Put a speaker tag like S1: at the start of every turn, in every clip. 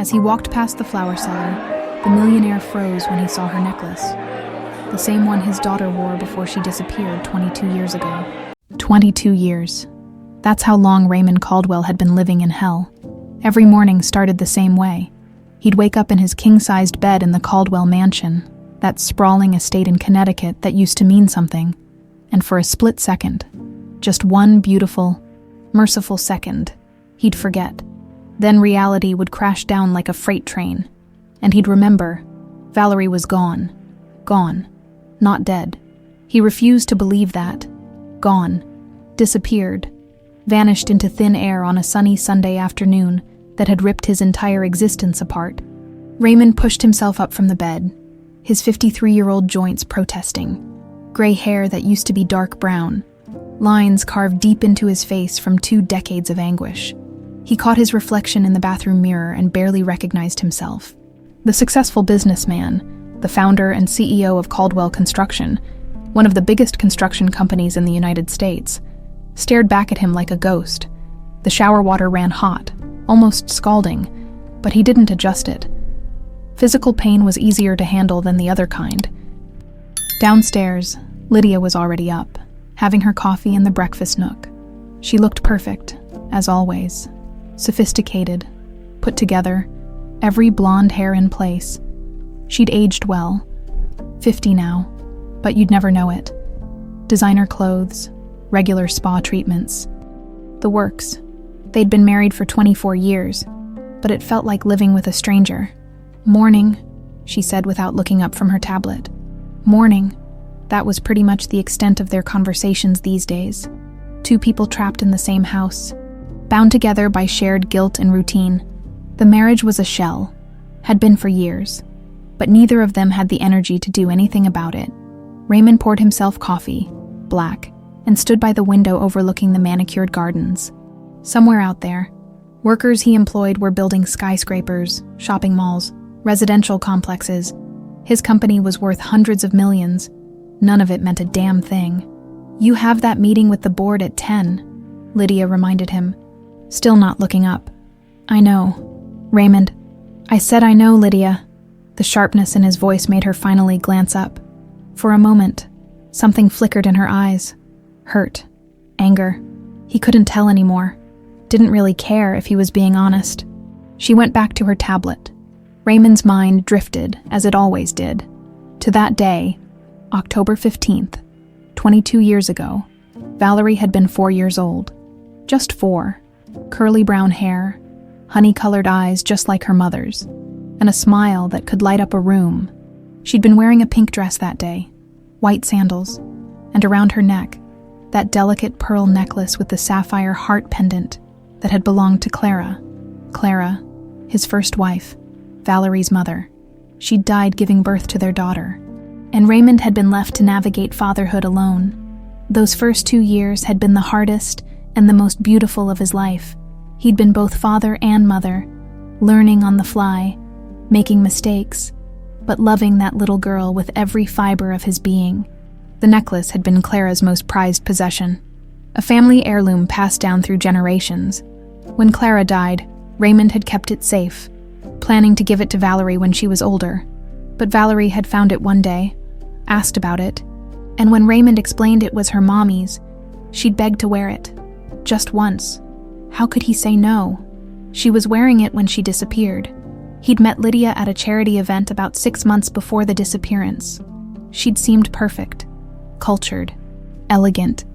S1: As he walked past the flower seller, the millionaire froze when he saw her necklace. The same one his daughter wore before she disappeared 22 years ago. 22 years. That's how long Raymond Caldwell had been living in hell. Every morning started the same way. He'd wake up in his king-sized bed in the Caldwell mansion, that sprawling estate in Connecticut that used to mean something, and for a split second, just one beautiful, merciful second, he'd forget. Then reality would crash down like a freight train, and he'd remember Valerie was gone. Gone. Not dead. He refused to believe that. Gone. Disappeared. Vanished into thin air on a sunny Sunday afternoon that had ripped his entire existence apart. Raymond pushed himself up from the bed, his 53-year-old joints protesting. Gray hair that used to be dark brown, lines carved deep into his face from 2 decades of anguish. He caught his reflection in the bathroom mirror and barely recognized himself. The successful businessman, the founder and CEO of Caldwell Construction, one of the biggest construction companies in the United States, stared back at him like a ghost. The shower water ran hot, almost scalding, but he didn't adjust it. Physical pain was easier to handle than the other kind. Downstairs, Lydia was already up, having her coffee in the breakfast nook. She looked perfect, as always. Sophisticated, put together, every blonde hair in place. She'd aged well, 50 now, but you'd never know it. Designer clothes, regular spa treatments. The works. They'd been married for 24 years, but it felt like living with a stranger. Morning, she said without looking up from her tablet. Morning. That was pretty much the extent of their conversations these days. 2 people trapped in the same house, bound together by shared guilt and routine. The marriage was a shell, had been for years, but neither of them had the energy to do anything about it. Raymond poured himself coffee, black, and stood by the window overlooking the manicured gardens. Somewhere out there, workers he employed were building skyscrapers, shopping malls, residential complexes. His company was worth hundreds of millions. None of it meant a damn thing. "You have that meeting with the board at 10, Lydia reminded him, still not looking up. "I know, Raymond." "I said I know, Lydia." The sharpness in his voice made her finally glance up. For a moment, something flickered in her eyes. Hurt. Anger. He couldn't tell anymore. Didn't really care if he was being honest. She went back to her tablet. Raymond's mind drifted, as it always did, to that day, October 15th, 22 years ago. Valerie had been 4 years old. Just 4. Curly brown hair, honey-colored eyes just like her mother's, and a smile that could light up a room. She'd been wearing a pink dress that day, white sandals, and around her neck, that delicate pearl necklace with the sapphire heart pendant that had belonged to Clara. Clara, his first wife, Valerie's mother. She'd died giving birth to their daughter, and Raymond had been left to navigate fatherhood alone. Those first 2 years had been the hardest and the most beautiful of his life. He'd been both father and mother, learning on the fly, making mistakes, but loving that little girl with every fiber of his being. The necklace had been Clara's most prized possession, a family heirloom passed down through generations. When Clara died, Raymond had kept it safe, planning to give it to Valerie when she was older. But Valerie had found it one day, asked about it, and when Raymond explained it was her mommy's, she'd begged to wear it. Just once. How could he say no? She was wearing it when she disappeared. He'd met Lydia at a charity event about 6 months before the disappearance. She'd seemed perfect, cultured, elegant,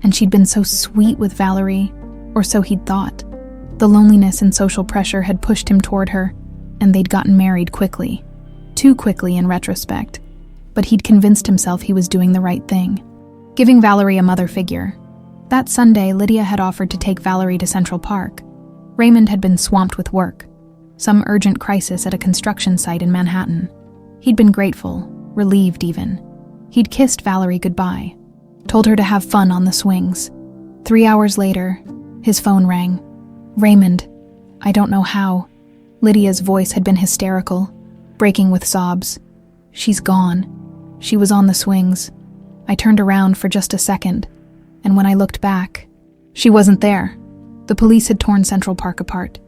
S1: and she'd been so sweet with Valerie, or so he'd thought. The loneliness and social pressure had pushed him toward her, and they'd gotten married quickly. Too quickly in retrospect, but he'd convinced himself he was doing the right thing, giving Valerie a mother figure. That Sunday, Lydia had offered to take Valerie to Central Park. Raymond had been swamped with work, some urgent crisis at a construction site in Manhattan. He'd been grateful, relieved even. He'd kissed Valerie goodbye, told her to have fun on the swings. 3 hours later, his phone rang. "Raymond, I don't know how." Lydia's voice had been hysterical, breaking with sobs. "She's gone. She was on the swings. I turned around for just a second, and when I looked back, she wasn't there." The police had torn Central Park apart.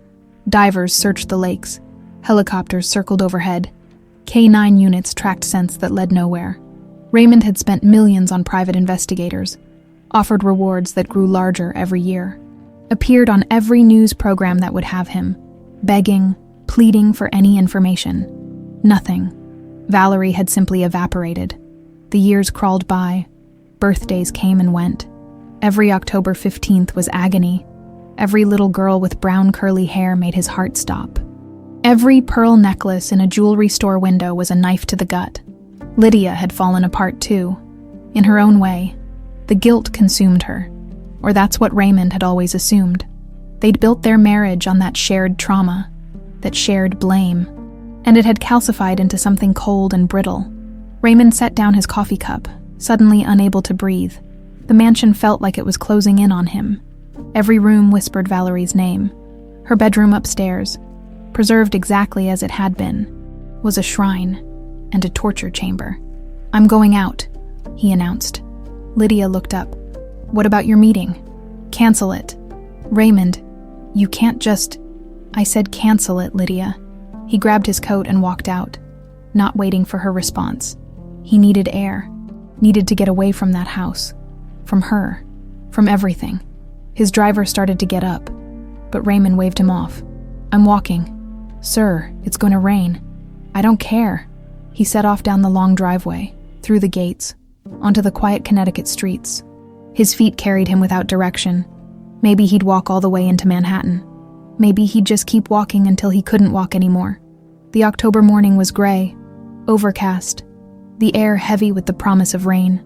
S1: Divers searched the lakes. Helicopters circled overhead. K-9 units tracked scents that led nowhere. Raymond had spent millions on private investigators, offered rewards that grew larger every year, appeared on every news program that would have him, begging, pleading for any information. Nothing. Valerie had simply evaporated. The years crawled by. Birthdays came and went. Every October 15th was agony. Every little girl with brown curly hair made his heart stop. Every pearl necklace in a jewelry store window was a knife to the gut. Lydia had fallen apart too. In her own way, the guilt consumed her. Or that's what Raymond had always assumed. They'd built their marriage on that shared trauma, that shared blame, and it had calcified into something cold and brittle. Raymond set down his coffee cup, suddenly unable to breathe. The mansion felt like it was closing in on him. Every room whispered Valerie's name. Her bedroom upstairs, preserved exactly as it had been, was a shrine and a torture chamber. "I'm going out," he announced. Lydia looked up. "What about your meeting?" "Cancel it." "Raymond, you can't just—" "I said cancel it, Lydia." He grabbed his coat and walked out, not waiting for her response. He needed air, needed to get away from that house, from her, from everything. His driver started to get up, but Raymond waved him off. "I'm walking." "Sir, it's going to rain." "I don't care." He set off down the long driveway, through the gates, onto the quiet Connecticut streets. His feet carried him without direction. Maybe he'd walk all the way into Manhattan. Maybe he'd just keep walking until he couldn't walk anymore. The October morning was gray, overcast, the air heavy with the promise of rain.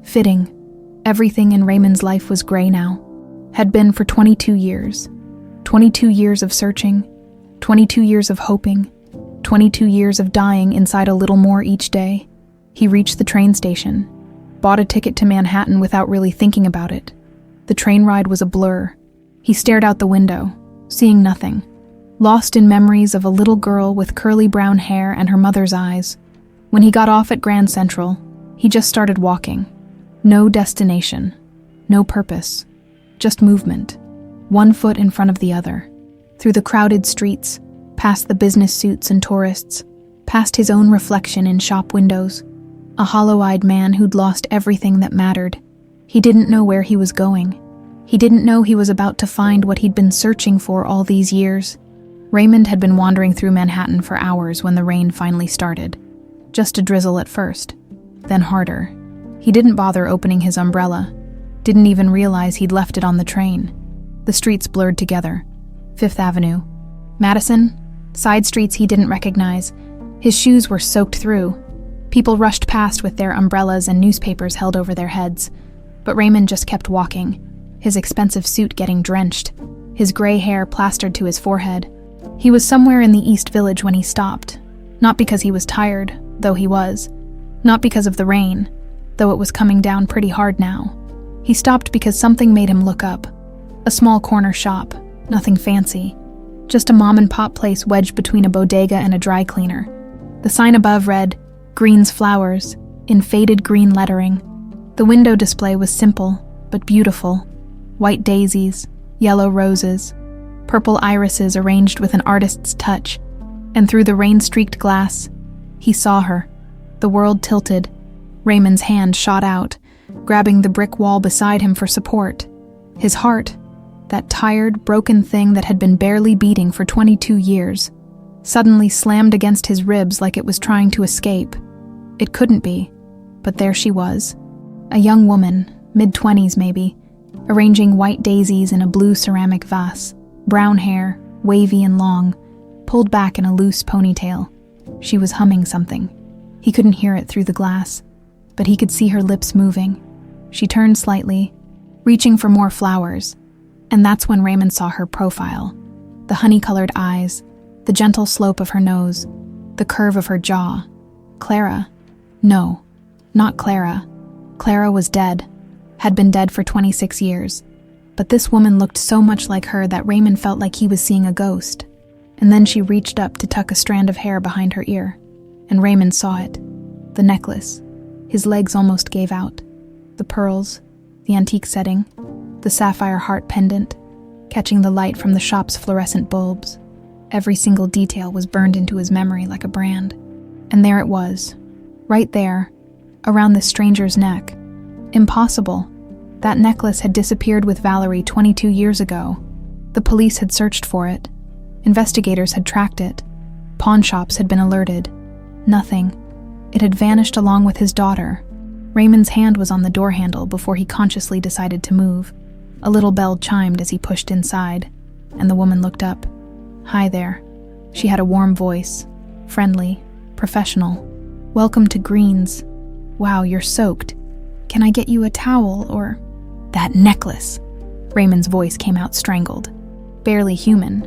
S1: Fitting. Everything in Raymond's life was gray now. Had been for 22 years. 22 years of searching, 22 years of hoping, 22 years of dying inside a little more each day. He reached the train station, bought a ticket to Manhattan without really thinking about it. The train ride was a blur. He stared out the window, seeing nothing, lost in memories of a little girl with curly brown hair and her mother's eyes. When he got off at Grand Central, he just started walking. No destination, no purpose, just movement, one foot in front of the other, through the crowded streets, past the business suits and tourists, past his own reflection in shop windows. A hollow-eyed man who'd lost everything that mattered. He didn't know where he was going. He didn't know he was about to find what he'd been searching for all these years. Raymond had been wandering through Manhattan for hours when the rain finally started. Just a drizzle at first, then harder. He didn't bother opening his umbrella, didn't even realize he'd left it on the train. The streets blurred together. Fifth Avenue, Madison, side streets he didn't recognize. His shoes were soaked through. People rushed past with their umbrellas and newspapers held over their heads. But Raymond just kept walking, his expensive suit getting drenched, his gray hair plastered to his forehead. He was somewhere in the East Village when he stopped. Not because he was tired, though he was. Not because of the rain, though it was coming down pretty hard now. He stopped because something made him look up. A small corner shop, nothing fancy. Just a mom-and-pop place wedged between a bodega and a dry cleaner. The sign above read, "Green's Flowers," in faded green lettering. The window display was simple, but beautiful. White daisies, yellow roses, purple irises arranged with an artist's touch. And through the rain-streaked glass, he saw her. The world tilted. Raymond's hand shot out, grabbing the brick wall beside him for support. His heart, that tired, broken thing that had been barely beating for 22 years, suddenly slammed against his ribs like it was trying to escape. It couldn't be, but there she was. A young woman, mid-20s maybe, arranging white daisies in a blue ceramic vase, brown hair, wavy and long, pulled back in a loose ponytail. She was humming something. He couldn't hear it through the glass, but he could see her lips moving. She turned slightly, reaching for more flowers, and that's when Raymond saw her profile. The honey-colored eyes, the gentle slope of her nose, the curve of her jaw. Clara. No, not Clara. Clara was dead, had been dead for 26 years. But this woman looked so much like her that Raymond felt like he was seeing a ghost. And then she reached up to tuck a strand of hair behind her ear, and Raymond saw it. The necklace. His legs almost gave out. The pearls, the antique setting, the sapphire heart pendant, catching the light from the shop's fluorescent bulbs. Every single detail was burned into his memory like a brand. And there it was, right there, around this stranger's neck. Impossible. That necklace had disappeared with Valerie 22 years ago. The police had searched for it. Investigators had tracked it. Pawn shops had been alerted. Nothing. It had vanished along with his daughter. Raymond's hand was on the door handle before he consciously decided to move. A little bell chimed as he pushed inside, and the woman looked up. "Hi there." She had a warm voice, friendly, professional. "Welcome to Green's. Wow, you're soaked. Can I get you a towel or—" "That necklace." Raymond's voice came out strangled, barely human.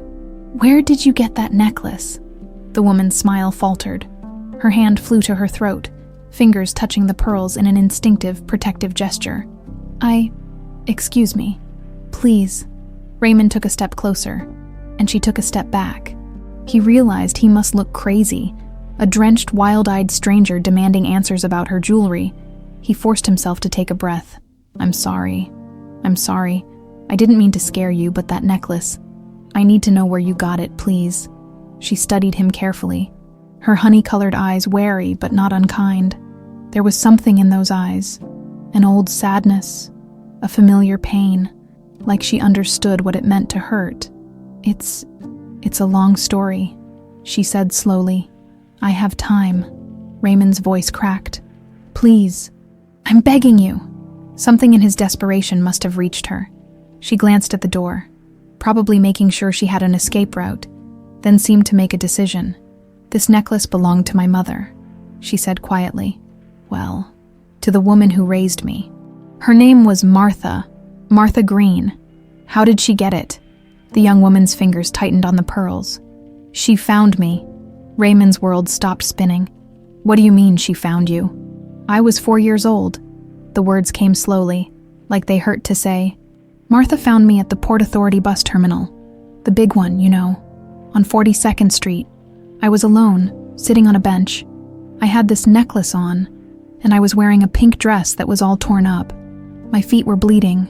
S1: "Where did you get that necklace?" The woman's smile faltered. Her hand flew to her throat, fingers touching the pearls in an instinctive, protective gesture. Excuse me. Please." Raymond took a step closer, and she took a step back. He realized he must look crazy, a drenched, wild-eyed stranger demanding answers about her jewelry. He forced himself to take a breath. I'm sorry. I didn't mean to scare you, but that necklace. I need to know where you got it, please." She studied him carefully, her honey-colored eyes wary but not unkind. There was something in those eyes, an old sadness, a familiar pain, like she understood what it meant to hurt. It's a long story," she said slowly. "I have time." Raymond's voice cracked. "Please, I'm begging you." Something in his desperation must have reached her. She glanced at the door, probably making sure she had an escape route, then seemed to make a decision. "This necklace belonged to my mother," she said quietly. "Well, to the woman who raised me. Her name was Martha Green. How did she get it?" The young woman's fingers tightened on the pearls. "She found me." Raymond's world stopped spinning. "What do you mean she found you?" "I was 4 years old." The words came slowly, like they hurt to say. "Martha found me at the Port Authority bus terminal. The big one, you know, on 42nd Street. I was alone, sitting on a bench. I had this necklace on, and I was wearing a pink dress that was all torn up. My feet were bleeding.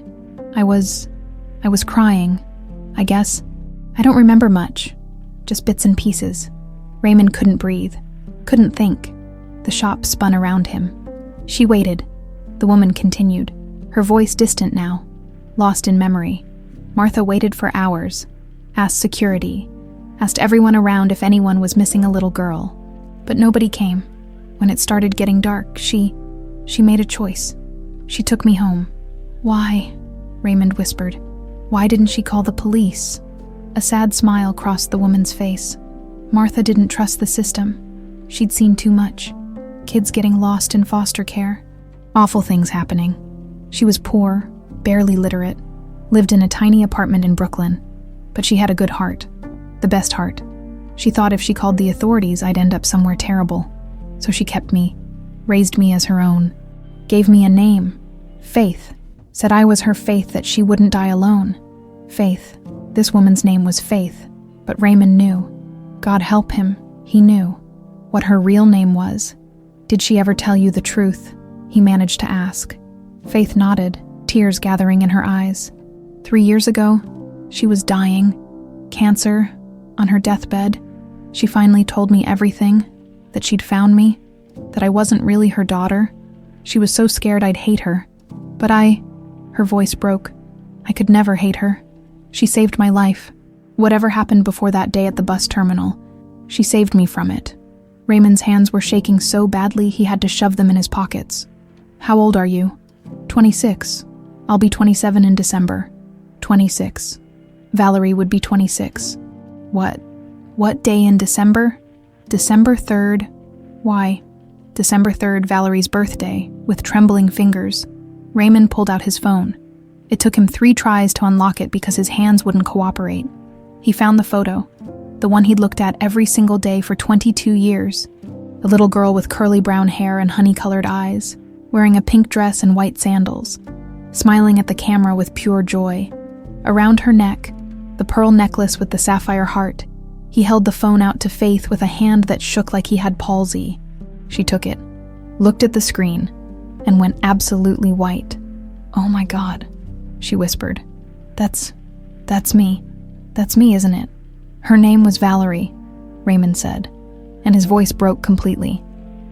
S1: I was crying, I guess. I don't remember much, just bits and pieces." Raymond couldn't breathe, couldn't think. The shop spun around him. She waited. The woman continued, her voice distant now, lost in memory. "Martha waited for hours, asked security, asked everyone around if anyone was missing a little girl. But nobody came. When it started getting dark, she made a choice. She took me home." "Why?" Raymond whispered. "Why didn't she call the police?" A sad smile crossed the woman's face. "Martha didn't trust the system. She'd seen too much. Kids getting lost in foster care. Awful things happening. She was poor, barely literate, lived in a tiny apartment in Brooklyn. But she had a good heart. The best heart. She thought if she called the authorities, I'd end up somewhere terrible. So she kept me, raised me as her own, gave me a name, Faith. Said I was her Faith, that she wouldn't die alone. Faith. This woman's name was Faith, but Raymond knew. God help him, he knew. What her real name was. Did she ever tell you the truth? He managed to ask. Faith nodded, tears gathering in her eyes. 3 years ago, she was dying. Cancer, on her deathbed. She finally told me everything, that she'd found me, that I wasn't really her daughter. She was so scared I'd hate her. But her voice broke. I could never hate her. She saved my life. Whatever happened before that day at the bus terminal, she saved me from it. Raymond's hands were shaking so badly he had to shove them in his pockets. How old are you? 26. I'll be 27 in December. 26. Valerie would be 26. What day in December? December 3rd. Why? December 3rd, Valerie's birthday, with trembling fingers. Raymond pulled out his phone. It took him 3 tries to unlock it because his hands wouldn't cooperate. He found the photo, the one he'd looked at every single day for 22 years. A little girl with curly brown hair and honey-colored eyes, wearing a pink dress and white sandals, smiling at the camera with pure joy. Around her neck, the pearl necklace with the sapphire heart. He held the phone out to Faith with a hand that shook like he had palsy. She took it, looked at the screen, and went absolutely white. "Oh my God," she whispered. That's me. That's me, isn't it?" Her name was Valerie, Raymond said, and his voice broke completely.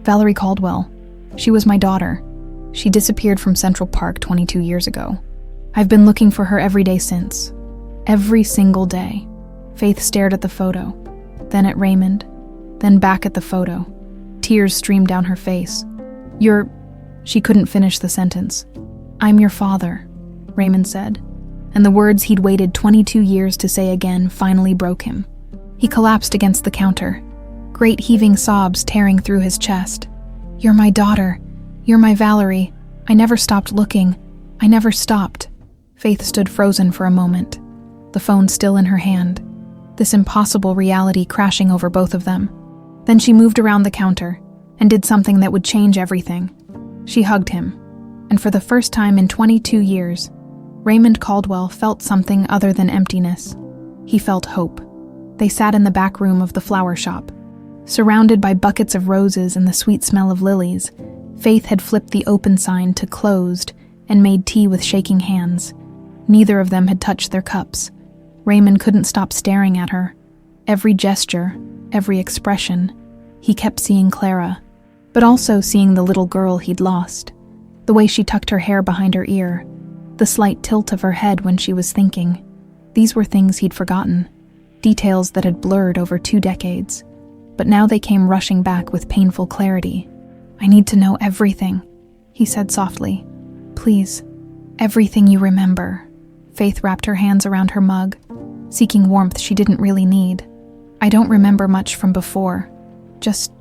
S1: Valerie Caldwell. She was my daughter. She disappeared from Central Park 22 years ago. I've been looking for her every day since. Every single day. Faith stared at the photo, then at Raymond, then back at the photo. Tears streamed down her face. She couldn't finish the sentence. I'm your father, Raymond said, and the words he'd waited 22 years to say again finally broke him. He collapsed against the counter, great heaving sobs tearing through his chest. You're my daughter. You're my Valerie. I never stopped looking. I never stopped. Faith stood frozen for a moment, the phone still in her hand, this impossible reality crashing over both of them. Then she moved around the counter and did something that would change everything. She hugged him, and for the first time in 22 years, Raymond Caldwell felt something other than emptiness. He felt hope. They sat in the back room of the flower shop. Surrounded by buckets of roses and the sweet smell of lilies, Faith had flipped the open sign to closed and made tea with shaking hands. Neither of them had touched their cups. Raymond couldn't stop staring at her. Every gesture, every expression, he kept seeing Clara, but also seeing the little girl he'd lost. The way she tucked her hair behind her ear, the slight tilt of her head when she was thinking. These were things he'd forgotten, details that had blurred over 2 decades. But now they came rushing back with painful clarity. I need to know everything, he said softly. Please, everything you remember. Faith wrapped her hands around her mug, seeking warmth she didn't really need. I don't remember much from before, just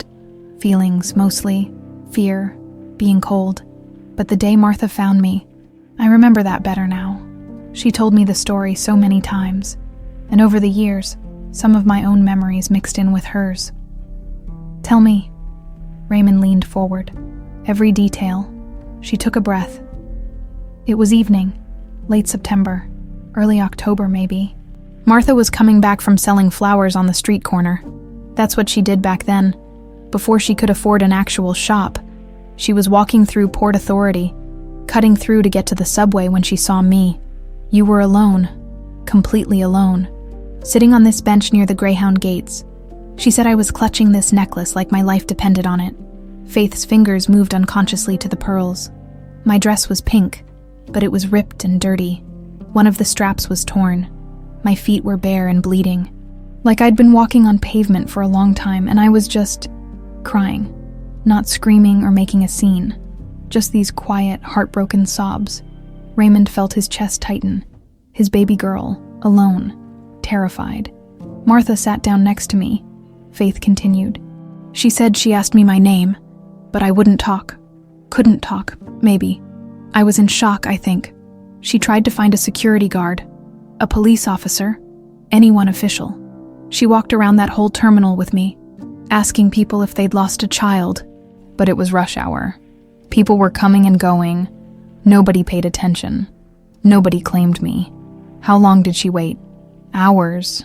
S1: feelings mostly, fear, being cold. But the day Martha found me, I remember that better now. She told me the story so many times, and over the years, some of my own memories mixed in with hers. Tell me. Raymond leaned forward. Every detail. She took a breath. It was evening, late September, early October maybe. Martha was coming back from selling flowers on the street corner. That's what she did back then, before she could afford an actual shop. She was walking through Port Authority, cutting through to get to the subway when she saw me. You were alone, completely alone, sitting on this bench near the Greyhound gates. She said I was clutching this necklace like my life depended on it. Faith's fingers moved unconsciously to the pearls. My dress was pink, but it was ripped and dirty. One of the straps was torn. My feet were bare and bleeding, like I'd been walking on pavement for a long time, and I was just crying, not screaming or making a scene, just these quiet, heartbroken sobs. Raymond felt his chest tighten. His baby girl, alone, terrified. Martha sat down next to me. Faith continued. She said she asked me my name, but I wouldn't talk. Couldn't talk, maybe. I was in shock, I think. She tried to find a security guard, a police officer, anyone official. She walked around that whole terminal with me, asking people if they'd lost a child, but it was rush hour. People were coming and going. Nobody paid attention. Nobody claimed me. How long did she wait? Hours.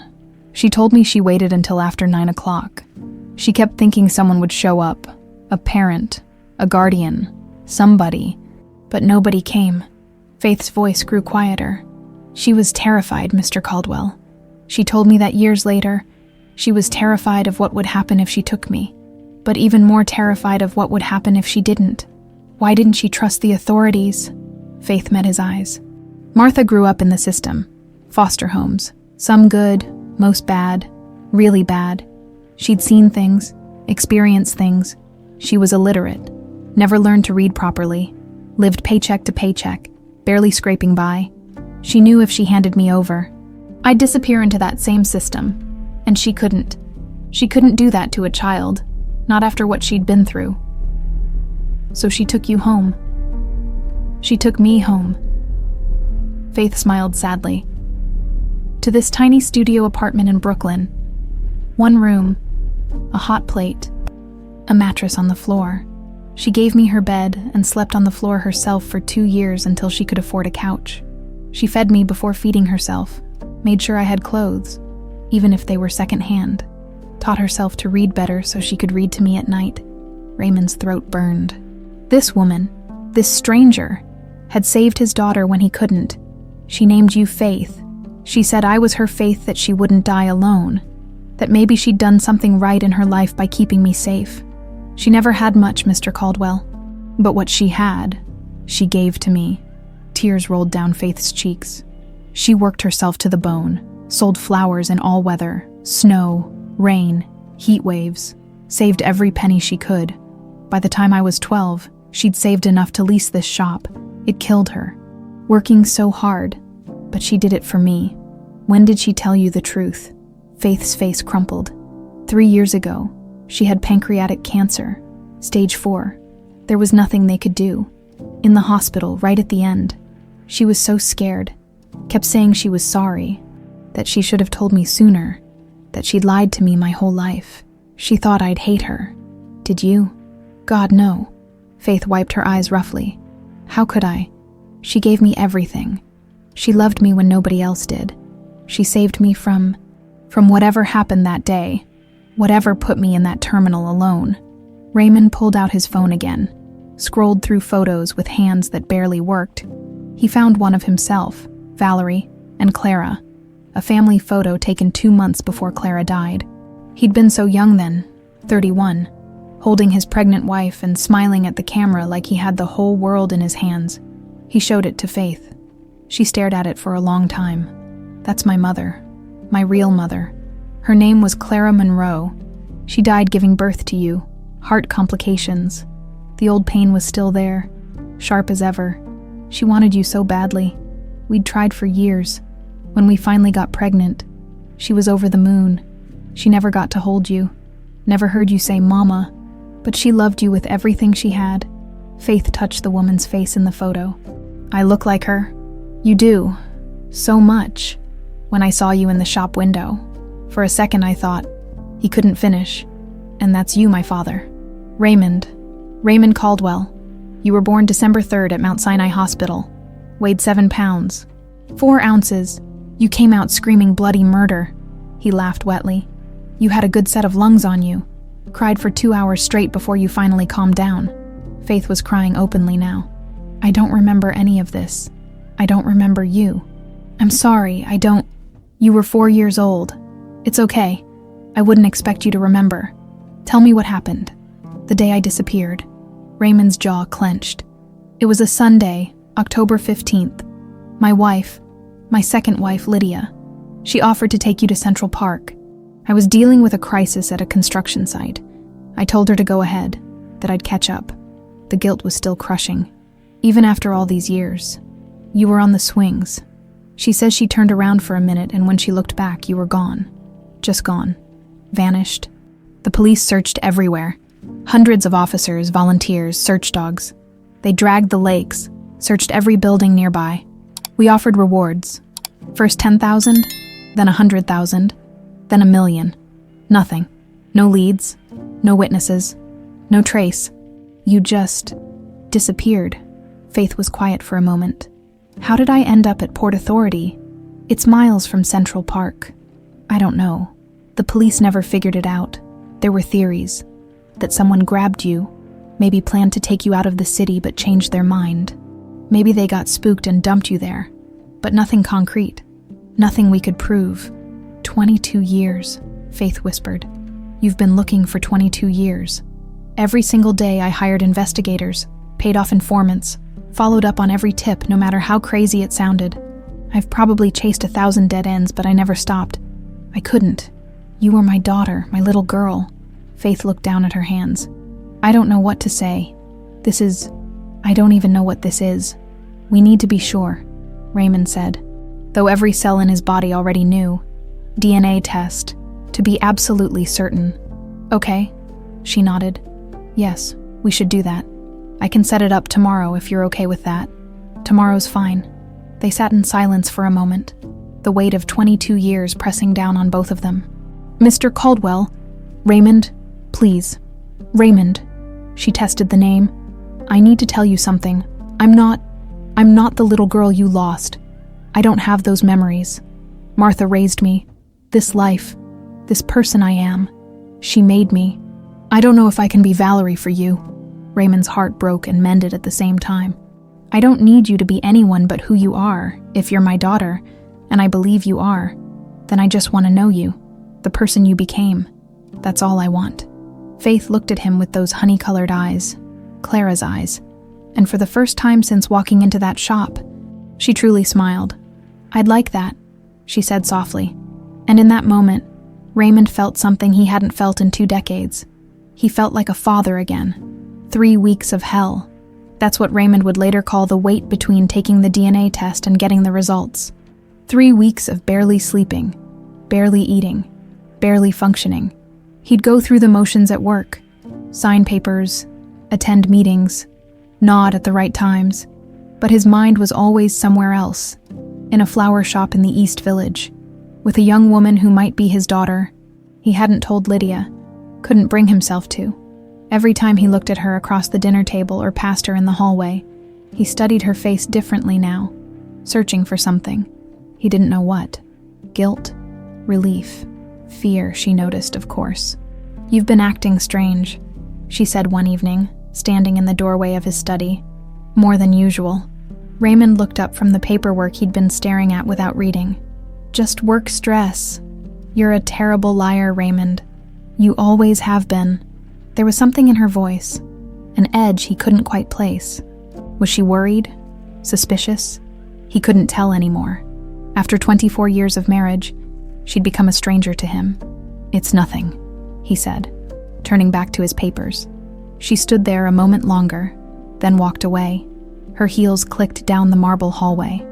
S1: She told me she waited until after 9 o'clock. She kept thinking someone would show up, a parent, a guardian, somebody, but nobody came. Faith's voice grew quieter. She was terrified, Mr. Caldwell. She told me that years later, she was terrified of what would happen if she took me, but even more terrified of what would happen if she didn't. Why didn't she trust the authorities? Faith met his eyes. Martha grew up in the system. Foster homes. Some good, most bad, really bad. She'd seen things, experienced things. She was illiterate, never learned to read properly, lived paycheck to paycheck, barely scraping by. She knew if she handed me over, I'd disappear into that same system, and she couldn't. She couldn't do that to a child, not after what she'd been through. So she took you home. She took me home. Faith smiled sadly. To this tiny studio apartment in Brooklyn. 1 room, a hot plate, a mattress on the floor. She gave me her bed and slept on the floor herself for 2 years until she could afford a couch. She fed me before feeding herself, made sure I had clothes, even if they were secondhand, taught herself to read better so she could read to me at night. Raymond's throat burned. This woman, this stranger, had saved his daughter when he couldn't. She named you Faith. She said I was her faith that she wouldn't die alone. that maybe she'd done something right in her life by keeping me safe. She never had much, Mr. Caldwell, but what she had, she gave to me. Tears rolled down Faith's cheeks. She worked herself to the bone, sold flowers in all weather, snow, rain, heat waves, saved every penny she could. By the time I was 12, she'd saved enough to lease this shop. It killed her. Working so hard, but she did it for me. When did she tell you the truth? Faith's face crumpled. 3 years ago, she had pancreatic cancer, stage 4. There was nothing they could do. In the hospital, right at the end, she was so scared, kept saying she was sorry, that she should have told me sooner, that she'd lied to me my whole life. She thought I'd hate her. Did you? God, no. Faith wiped her eyes roughly. How could I? She gave me everything. She loved me when nobody else did. She saved me from whatever happened that day, whatever put me in that terminal alone. Raymond pulled out his phone again, scrolled through photos with hands that barely worked. He found one of himself, Valerie, and Clara, a family photo taken 2 months before Clara died. He'd been so young then, 31, holding his pregnant wife and smiling at the camera like he had the whole world in his hands. He showed it to Faith. She stared at it for a long time. That's my mother, my real mother. Her name was Clara Monroe. She died giving birth to you, heart complications. The old pain was still there, sharp as ever. She wanted you so badly. We'd tried for years. When we finally got pregnant, she was over the moon. She never got to hold you, never heard you say mama, but she loved you with everything she had. Faith touched the woman's face in the photo. I look like her? You do. So much. When I saw you in the shop window, for a second I thought, he couldn't finish. And that's you, my father. Raymond Caldwell. You were born December 3rd at Mount Sinai Hospital. Weighed 7 pounds. 4 ounces. You came out screaming bloody murder. He laughed wetly. You had a good set of lungs on you. Cried for 2 hours straight before you finally calmed down. Faith was crying openly now. I don't remember any of this. I don't remember you. I'm sorry, I don't. You were 4 years old. It's okay. I wouldn't expect you to remember. Tell me what happened. The day I disappeared. Raymond's jaw clenched. It was a Sunday, October 15th. My wife, my second wife, Lydia, she offered to take you to Central Park. I was dealing with a crisis at a construction site. I told her to go ahead, that I'd catch up. The guilt was still crushing, even after all these years. You were on the swings. She says she turned around for a minute, and when she looked back, you were gone. Just gone. Vanished. The police searched everywhere. Hundreds of officers, volunteers, search dogs. They dragged the lakes, searched every building nearby. We offered rewards. First 10,000, then 100,000, then 1 million. Nothing. No leads, no witnesses, no trace. You just disappeared. Faith was quiet for a moment. How did I end up at Port Authority? It's miles from Central Park. I don't know. The police never figured it out. There were theories. That someone grabbed you, maybe planned to take you out of the city but changed their mind. Maybe they got spooked and dumped you there. But nothing concrete. Nothing we could prove. 22 years, Faith whispered. You've been looking for 22 years. Every single day I hired investigators, paid off informants, followed up on every tip no matter how crazy it sounded. I've probably chased 1,000 dead ends, but I never stopped. I couldn't. You were my daughter, my little girl. Faith looked down at her hands. I don't know what to say. I don't even know what this is. We need to be sure, Raymond said, though every cell in his body already knew. DNA test, to be absolutely certain. Okay, she nodded. Yes, we should do that. I can set it up tomorrow if you're okay with that. Tomorrow's fine. They sat in silence for a moment, the weight of 22 years pressing down on both of them. Mr. Caldwell, Raymond, please. Raymond. She tested the name. I need to tell you something. I'm not the little girl you lost. I don't have those memories. Martha raised me. This life. This person I am. She made me. I don't know if I can be Valerie for you. Raymond's heart broke and mended at the same time. I don't need you to be anyone but who you are. If you're my daughter, and I believe you are, then I just want to know you. the person you became. That's all I want." Faith looked at him with those honey-colored eyes, Clara's eyes, and for the first time since walking into that shop, she truly smiled. "I'd like that," she said softly. And in that moment, Raymond felt something he hadn't felt in 2 decades. He felt like a father again. 3 weeks of hell. That's what Raymond would later call the wait between taking the DNA test and getting the results. 3 weeks of barely sleeping, barely eating, barely functioning. He'd go through the motions at work, sign papers, attend meetings, nod at the right times, but his mind was always somewhere else, in a flower shop in the East Village, with a young woman who might be his daughter. He hadn't told Lydia, couldn't bring himself to. Every time he looked at her across the dinner table or past her in the hallway, he studied her face differently now, searching for something. He didn't know what. Guilt, relief, fear, she noticed, of course. "You've been acting strange," she said one evening, standing in the doorway of his study. "More than usual." Raymond looked up from the paperwork he'd been staring at without reading. "Just work stress. You're a terrible liar, Raymond. You always have been." There was something in her voice, an edge he couldn't quite place. Was she worried? Suspicious? He couldn't tell anymore. After 24 years of marriage, she'd become a stranger to him. "It's nothing," he said, turning back to his papers. She stood there a moment longer, then walked away. Her heels clicked down the marble hallway.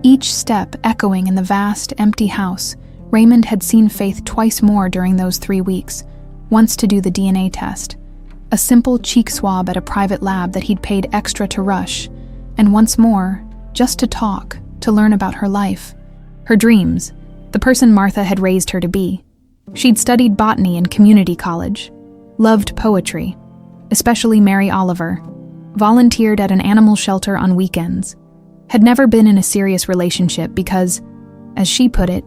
S1: Each step echoing in the vast, empty house. Raymond had seen Faith twice more during those 3 weeks, once to do the DNA test, a simple cheek swab at a private lab that he'd paid extra to rush, and once more, just to talk, to learn about her life, her dreams, the person Martha had raised her to be. She'd studied botany in community college, loved poetry, especially Mary Oliver, volunteered at an animal shelter on weekends, had never been in a serious relationship because, as she put it,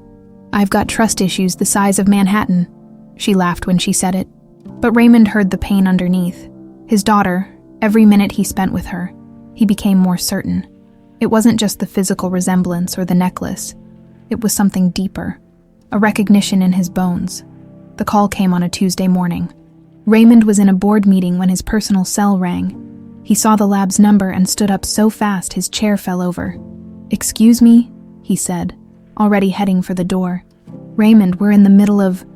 S1: "I've got trust issues the size of Manhattan." She laughed when she said it, but Raymond heard the pain underneath. His daughter, every minute he spent with her, he became more certain. It wasn't just the physical resemblance or the necklace. It was something deeper, a recognition in his bones. The call came on a Tuesday morning. Raymond was in a board meeting when his personal cell rang. He saw the lab's number and stood up so fast his chair fell over. "Excuse me," he said, already heading for the door. "Raymond, we're in the middle of..."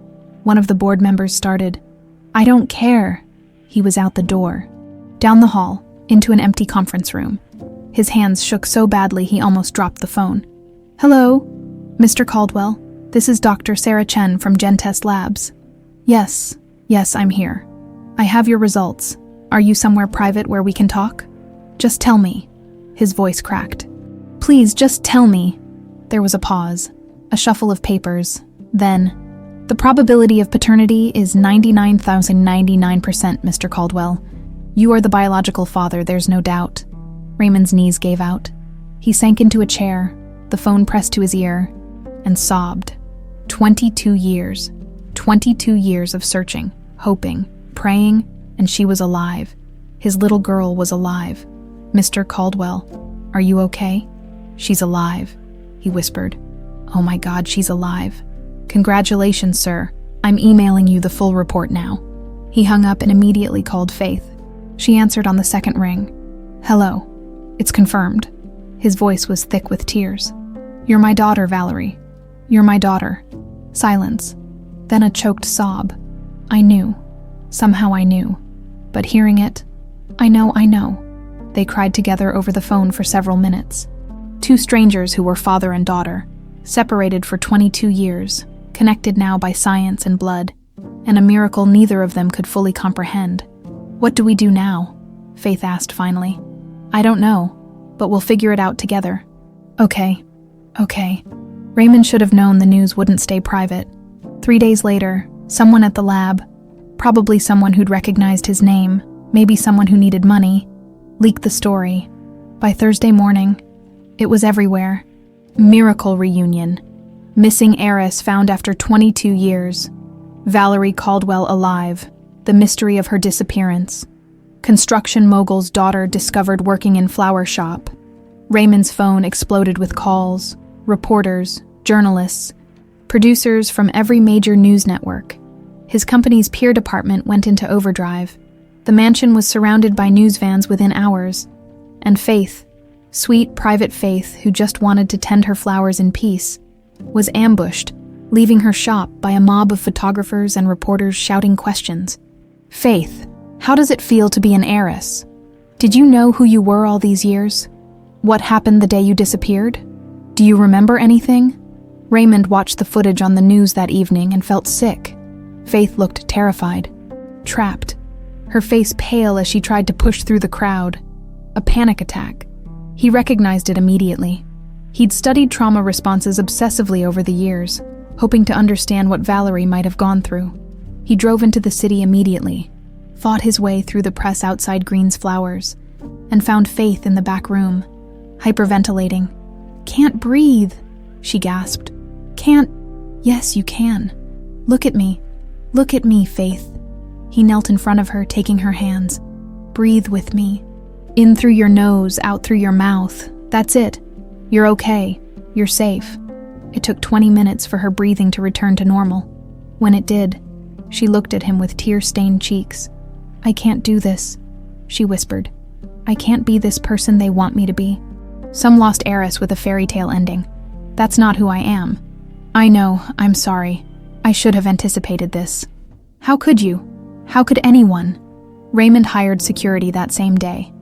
S1: One of the board members started. "I don't care." He was out the door. Down the hall, into an empty conference room. His hands shook so badly he almost dropped the phone. "Hello, Mr. Caldwell. This is Dr. Sarah Chen from Gentest Labs." Yes, I'm here. I have your results. Are you somewhere private where we can talk?" "Just tell me." His voice cracked. "Please, just tell me." There was a pause, a shuffle of papers, then, "The probability of paternity is 99,099%, Mr. Caldwell. You are the biological father, there's no doubt." Raymond's knees gave out. He sank into a chair, the phone pressed to his ear, and sobbed. 22 years. 22 years of searching, hoping, praying, and she was alive. His little girl was alive. "Mr. Caldwell, are you okay?" "She's alive," he whispered. "Oh my God, she's alive. Congratulations, sir. I'm emailing you the full report now." He hung up and immediately called Faith. She answered on the second ring. "Hello. It's confirmed." His voice was thick with tears. "You're my daughter, Valerie. You're my daughter." Silence. Then a choked sob. "I knew. Somehow I knew. But hearing it, I know. They cried together over the phone for several minutes. Two strangers who were father and daughter, separated for 22 years, connected now by science and blood, and a miracle neither of them could fully comprehend. "What do we do now?" Faith asked finally. "I don't know, but we'll figure it out together." Okay. Raymond should have known the news wouldn't stay private. 3 days later, someone at the lab, probably someone who'd recognized his name, maybe someone who needed money, leaked the story. By Thursday morning, it was everywhere. Miracle reunion. Missing heiress found after 22 years. Valerie Caldwell alive. The mystery of her disappearance. Construction mogul's daughter discovered working in flower shop. Raymond's phone exploded with calls, reporters, journalists. Producers from every major news network. His company's PR department went into overdrive. The mansion was surrounded by news vans within hours. And Faith, sweet private Faith who just wanted to tend her flowers in peace, was ambushed, leaving her shop by a mob of photographers and reporters shouting questions. Faith, how does it feel to be an heiress? Did you know who you were all these years? What happened the day you disappeared? Do you remember anything? Raymond watched the footage on the news that evening and felt sick. Faith looked terrified, trapped, her face pale as she tried to push through the crowd. A panic attack. He recognized it immediately. He'd studied trauma responses obsessively over the years, hoping to understand what Valerie might have gone through. He drove into the city immediately, fought his way through the press outside Green's Flowers, and found Faith in the back room, hyperventilating. "Can't breathe," she gasped. "Can't." "Yes, you can. Look at me. Look at me, Faith." He knelt in front of her, taking her hands. "Breathe with me. In through your nose, out through your mouth. That's it. You're okay. You're safe." It took 20 minutes for her breathing to return to normal. When it did, she looked at him with tear-stained cheeks. "I can't do this," she whispered. "I can't be this person they want me to be. Some lost heiress with a fairy tale ending. That's not who I am. I know, I'm sorry. I should have anticipated this." "How could you? How could anyone?" Raymond hired security that same day.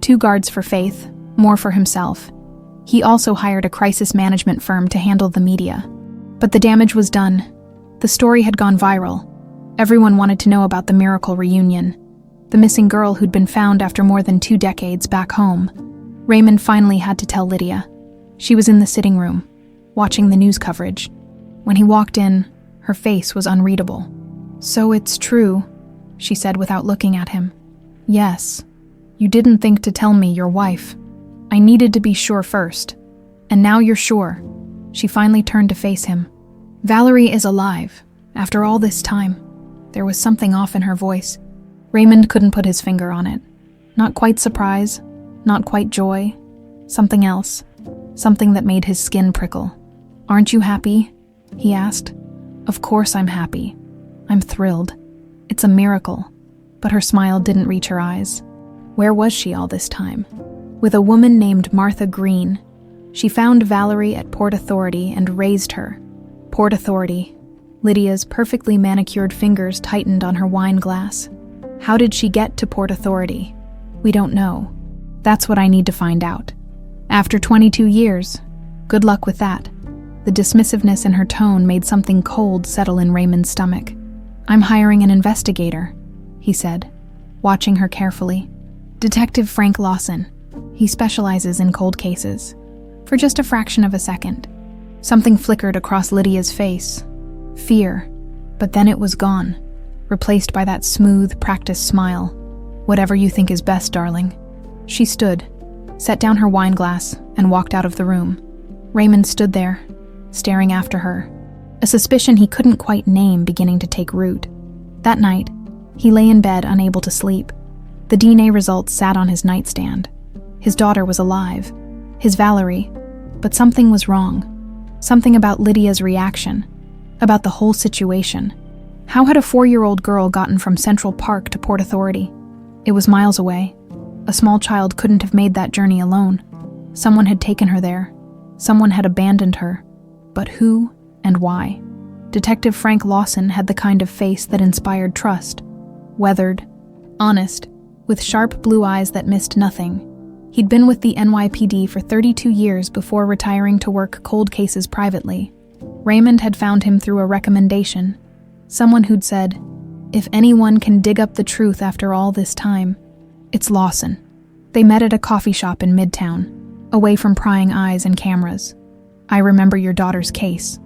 S1: 2 guards for Faith, more for himself. He also hired a crisis management firm to handle the media. But the damage was done. The story had gone viral. Everyone wanted to know about the miracle reunion, the missing girl who'd been found after more than 2 decades back home. Raymond finally had to tell Lydia. She was in the sitting room, watching the news coverage. When he walked in, her face was unreadable. "So it's true," she said without looking at him. "Yes. You didn't think to tell me, your wife. I needed to be sure first. And now you're sure." She finally turned to face him. "Valerie is alive, after all this time." There was something off in her voice. Raymond couldn't put his finger on it. Not quite surprise, not quite joy. Something else. Something that made his skin prickle. "Aren't you happy?" he asked. "Of course I'm happy. I'm thrilled. It's a miracle." But her smile didn't reach her eyes. Where was she all this time? With a woman named Martha Green. She found Valerie at Port Authority and raised her. Port Authority. Lydia's perfectly manicured fingers tightened on her wine glass. How did she get to Port Authority? We don't know. That's what I need to find out. After 22 years. Good luck with that. The dismissiveness in her tone made something cold settle in Raymond's stomach. "I'm hiring an investigator," he said, watching her carefully. "Detective Frank Lawson. He specializes in cold cases." For just a fraction of a second, something flickered across Lydia's face. Fear. But then it was gone, replaced by that smooth, practiced smile. "Whatever you think is best, darling." She stood, set down her wine glass, and walked out of the room. Raymond stood there, staring after her, a suspicion he couldn't quite name beginning to take root. That night, he lay in bed unable to sleep. The DNA results sat on his nightstand. His daughter was alive, his Valerie, but something was wrong. Something about Lydia's reaction, about the whole situation. How had a 4-year-old girl gotten from Central Park to Port Authority? It was miles away. A small child couldn't have made that journey alone. Someone had taken her there. Someone had abandoned her. But who and why? Detective Frank Lawson had the kind of face that inspired trust. Weathered, honest, with sharp blue eyes that missed nothing. He'd been with the NYPD for 32 years before retiring to work cold cases privately. Raymond had found him through a recommendation. Someone who'd said, "If anyone can dig up the truth after all this time, it's Lawson." They met at a coffee shop in Midtown, away from prying eyes and cameras. "I remember your daughter's case,"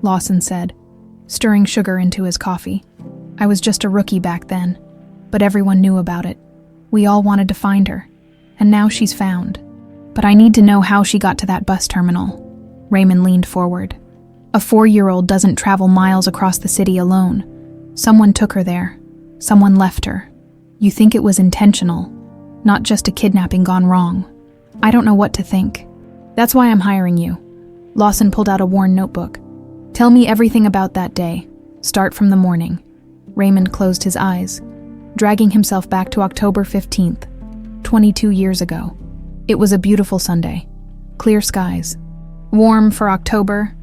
S1: Lawson said, stirring sugar into his coffee. "I was just a rookie back then, but everyone knew about it. We all wanted to find her, and now she's found. But I need to know how she got to that bus terminal." Raymond leaned forward. A 4-year-old doesn't travel miles across the city alone. Someone took her there. Someone left her. You think it was intentional, not just a kidnapping gone wrong. I don't know what to think. That's why I'm hiring you. Lawson pulled out a worn notebook. Tell me everything about that day. Start from the morning. Raymond closed his eyes, dragging himself back to October 15th, 22 years ago. It was a beautiful Sunday. Clear skies. Warm for October,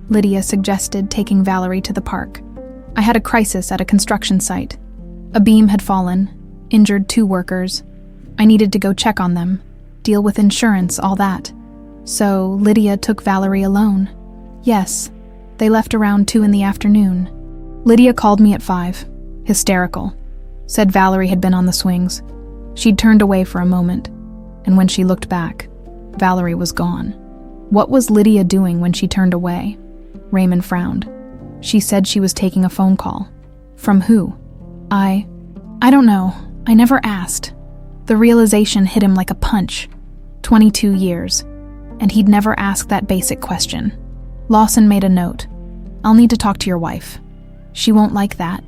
S1: Lydia suggested, taking Valerie to the park. I had a crisis at a construction site. A beam had fallen, injured 2 workers. I needed to go check on them, deal with insurance, all that. So Lydia took Valerie alone. Yes, they left around 2 in the afternoon. Lydia called me at 5, hysterical. Said Valerie had been on the swings. She'd turned away for a moment, and when she looked back, Valerie was gone. What was Lydia doing when she turned away? Raymond frowned. She said she was taking a phone call. From who? I don't know. I never asked. The realization hit him like a punch. 22 years, and he'd never asked that basic question. Lawson made a note. I'll need to talk to your wife. She won't like that.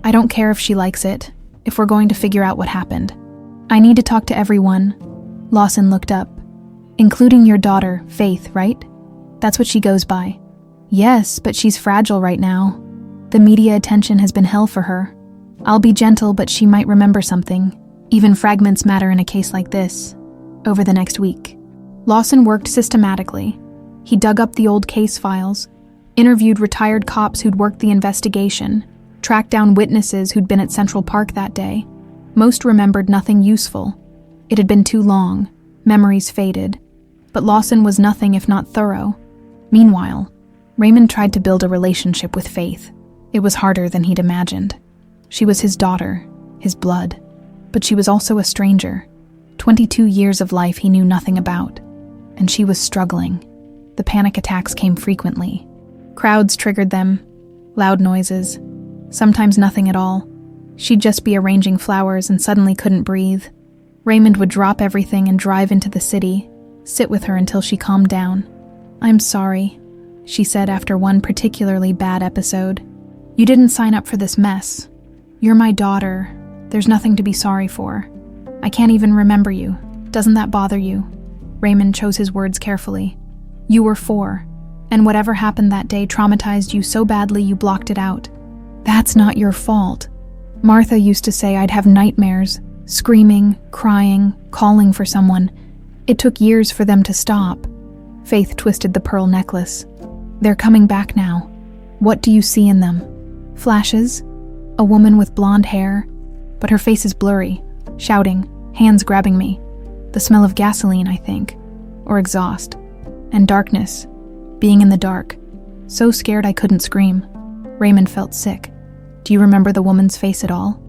S1: I don't care if she likes it, if we're going to figure out what happened. I need to talk to everyone. Lawson looked up. Including your daughter, Faith, right? That's what she goes by. Yes, but she's fragile right now. The media attention has been hell for her. I'll be gentle, but she might remember something. Even fragments matter in a case like this. Over the next week, Lawson worked systematically. He dug up the old case files, interviewed retired cops who'd worked the investigation, tracked down witnesses who'd been at Central Park that day. Most remembered nothing useful. It had been too long. Memories faded. But Lawson was nothing if not thorough. Meanwhile, Raymond tried to build a relationship with Faith. It was harder than he'd imagined. She was his daughter, his blood. But she was also a stranger. 22 years of life he knew nothing about. And she was struggling. The panic attacks came frequently. Crowds triggered them. Loud noises. Sometimes nothing at all. She'd just be arranging flowers and suddenly couldn't breathe. Raymond would drop everything and drive into the city, sit with her until she calmed down. I'm sorry, she said after one particularly bad episode. You didn't sign up for this mess. You're my daughter. There's nothing to be sorry for. I can't even remember you. Doesn't that bother you? Raymond chose his words carefully. You were 4, and whatever happened that day traumatized you so badly you blocked it out. That's not your fault. Martha used to say I'd have nightmares, screaming, crying, calling for someone. It took years for them to stop. Faith twisted the pearl necklace. They're coming back now. What do you see in them? Flashes? A woman with blonde hair, but her face is blurry, shouting, hands grabbing me. The smell of gasoline, I think, or exhaust. And darkness, being in the dark. So scared I couldn't scream. Raymond felt sick. Do you remember the woman's face at all?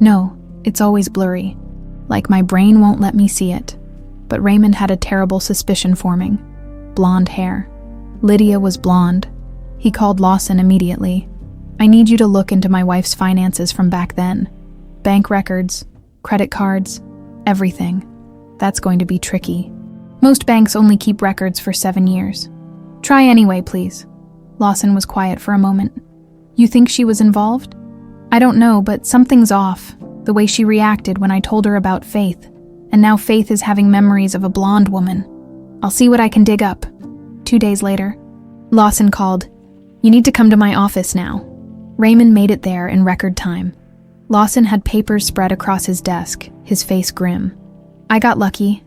S1: No, it's always blurry. Like my brain won't let me see it. But Raymond had a terrible suspicion forming. Blonde hair. Lydia was blonde. He called Lawson immediately. I need you to look into my wife's finances from back then. Bank records, credit cards, everything. That's going to be tricky. Most banks only keep records for 7 years. Try anyway, please. Lawson was quiet for a moment. You think she was involved? I don't know, but something's off. The way she reacted when I told her about Faith. And now Faith is having memories of a blonde woman. I'll see what I can dig up. 2 days later, Lawson called. You need to come to my office now. Raymond made it there in record time. Lawson had papers spread across his desk, his face grim. I got lucky.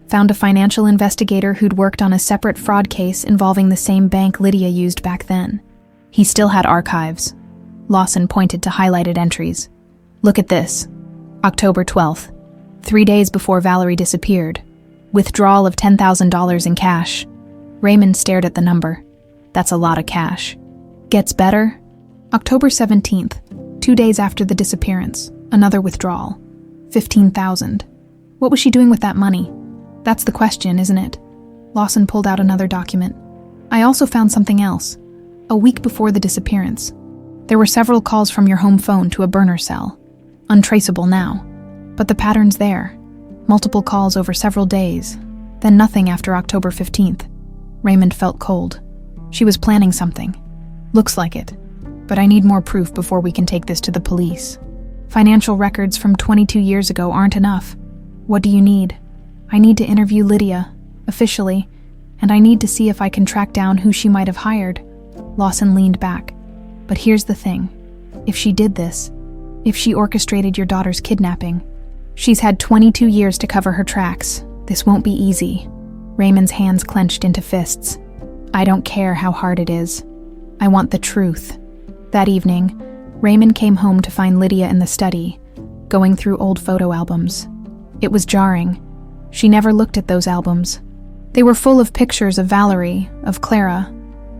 S1: Found a financial investigator who'd worked on a separate fraud case involving the same bank Lydia used back then. He still had archives. Lawson pointed to highlighted entries. Look at this. October 12th. 3 days before Valerie disappeared. Withdrawal of $10,000 in cash. Raymond stared at the number. That's a lot of cash. Gets better? October 17th. 2 days after the disappearance. Another withdrawal. $15,000. What was she doing with that money? That's the question, isn't it? Lawson pulled out another document. I also found something else. A week before the disappearance. There were several calls from your home phone to a burner cell. Untraceable now. But the pattern's there. Multiple calls over several days. Then nothing after October 15th. Raymond felt cold. She was planning something. Looks like it. But I need more proof before we can take this to the police. Financial records from 22 years ago aren't enough. What do you need? I need to interview Lydia, officially, and I need to see if I can track down who she might have hired. Lawson leaned back. But here's the thing. If she did this, if she orchestrated your daughter's kidnapping, she's had 22 years to cover her tracks. This won't be easy. Raymond's hands clenched into fists. I don't care how hard it is. I want the truth. That evening, Raymond came home to find Lydia in the study, going through old photo albums. It was jarring. She never looked at those albums. They were full of pictures of Valerie, of Clara.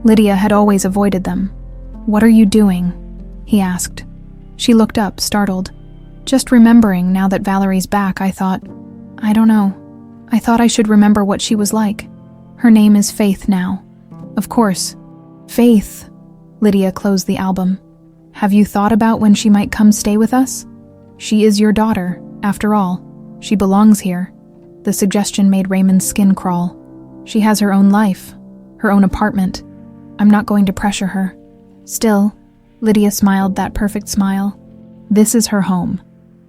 S1: Lydia had always avoided them. What are you doing? He asked. She looked up, startled. Just remembering now that Valerie's back, I thought, I don't know. I thought I should remember what she was like. Her name is Faith now. Of course. Faith. Lydia closed the album. Have you thought about when she might come stay with us? She is your daughter, after all. She belongs here. The suggestion made Raymond's skin crawl. She has her own life, her own apartment. I'm not going to pressure her. Still, Lydia smiled that perfect smile. This is her home,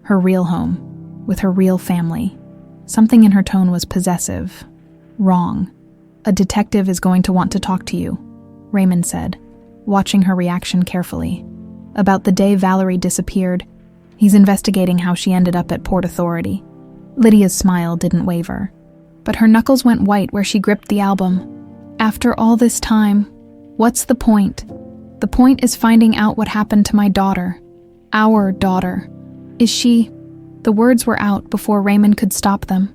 S1: her real home, with her real family. Something in her tone was possessive. Wrong. A detective is going to want to talk to you, Raymond said, watching her reaction carefully. About the day Valerie disappeared, he's investigating how she ended up at Port Authority. Lydia's smile didn't waver, but her knuckles went white where she gripped the album. After all this time, what's the point? The point is finding out what happened to my daughter. Our daughter. Is she... The words were out before Raymond could stop them.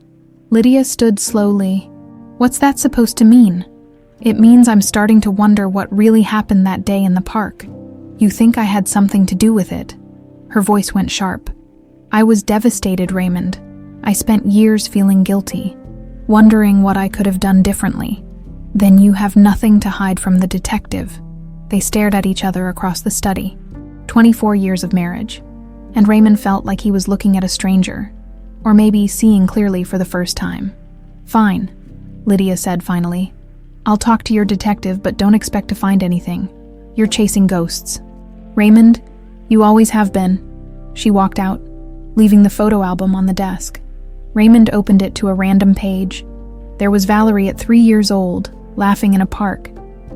S1: Lydia stood slowly. What's that supposed to mean? It means I'm starting to wonder what really happened that day in the park. You think I had something to do with it? Her voice went sharp. I was devastated, Raymond. I spent years feeling guilty, wondering what I could have done differently. Then you have nothing to hide from the detective. They stared at each other across the study. 24 years of marriage. And Raymond felt like he was looking at a stranger, or maybe seeing clearly for the first time. Fine, Lydia said finally. I'll talk to your detective, but don't expect to find anything. You're chasing ghosts. Raymond, you always have been. She walked out, leaving the photo album on the desk. Raymond opened it to a random page. There was Valerie at 3 years old, laughing in a park,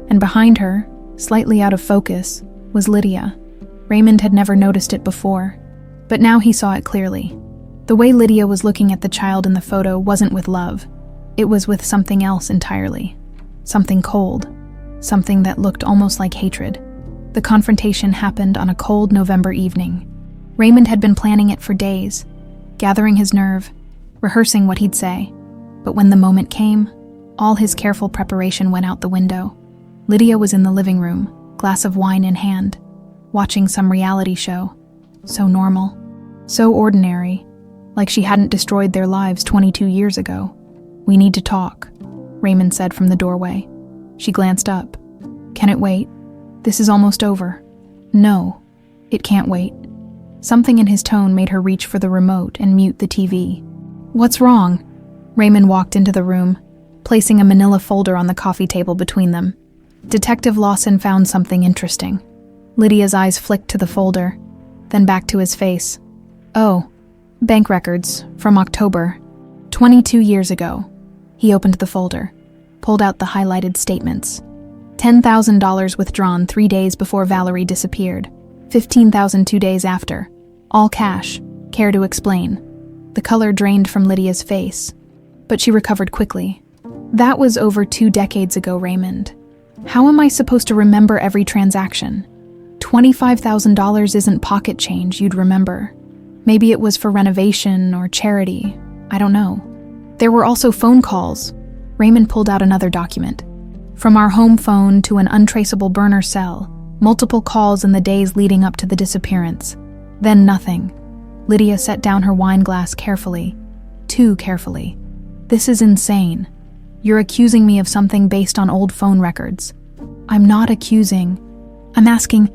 S1: and behind her, slightly out of focus, was Lydia. Raymond had never noticed it before, but now he saw it clearly. The way Lydia was looking at the child in the photo wasn't with love. It was with something else entirely. Something cold. Something that looked almost like hatred. The confrontation happened on a cold November evening. Raymond had been planning it for days, gathering his nerve, rehearsing what he'd say. But when the moment came, all his careful preparation went out the window. Lydia was in the living room, glass of wine in hand, watching some reality show. So normal, so ordinary, like she hadn't destroyed their lives 22 years ago. We need to talk, Raymond said from the doorway. She glanced up. Can it wait? This is almost over. No, it can't wait. Something in his tone made her reach for the remote and mute the TV. What's wrong? Raymond walked into the room, placing a manila folder on the coffee table between them. Detective Lawson found something interesting. Lydia's eyes flicked to the folder, then back to his face. Oh, bank records from October, 22 years ago. He opened the folder, pulled out the highlighted statements. $10,000 withdrawn 3 days before Valerie disappeared. $15,000 2 days after. All cash. Care to explain? The color drained from Lydia's face, but she recovered quickly. That was over 2 decades ago, Raymond. How am I supposed to remember every transaction? $25,000 isn't pocket change you'd remember. Maybe it was for renovation or charity. I don't know. There were also phone calls. Raymond pulled out another document. From our home phone to an untraceable burner cell, multiple calls in the days leading up to the disappearance. Then nothing. Lydia set down her wine glass carefully. Too carefully. This is insane. You're accusing me of something based on old phone records. I'm not accusing. I'm asking,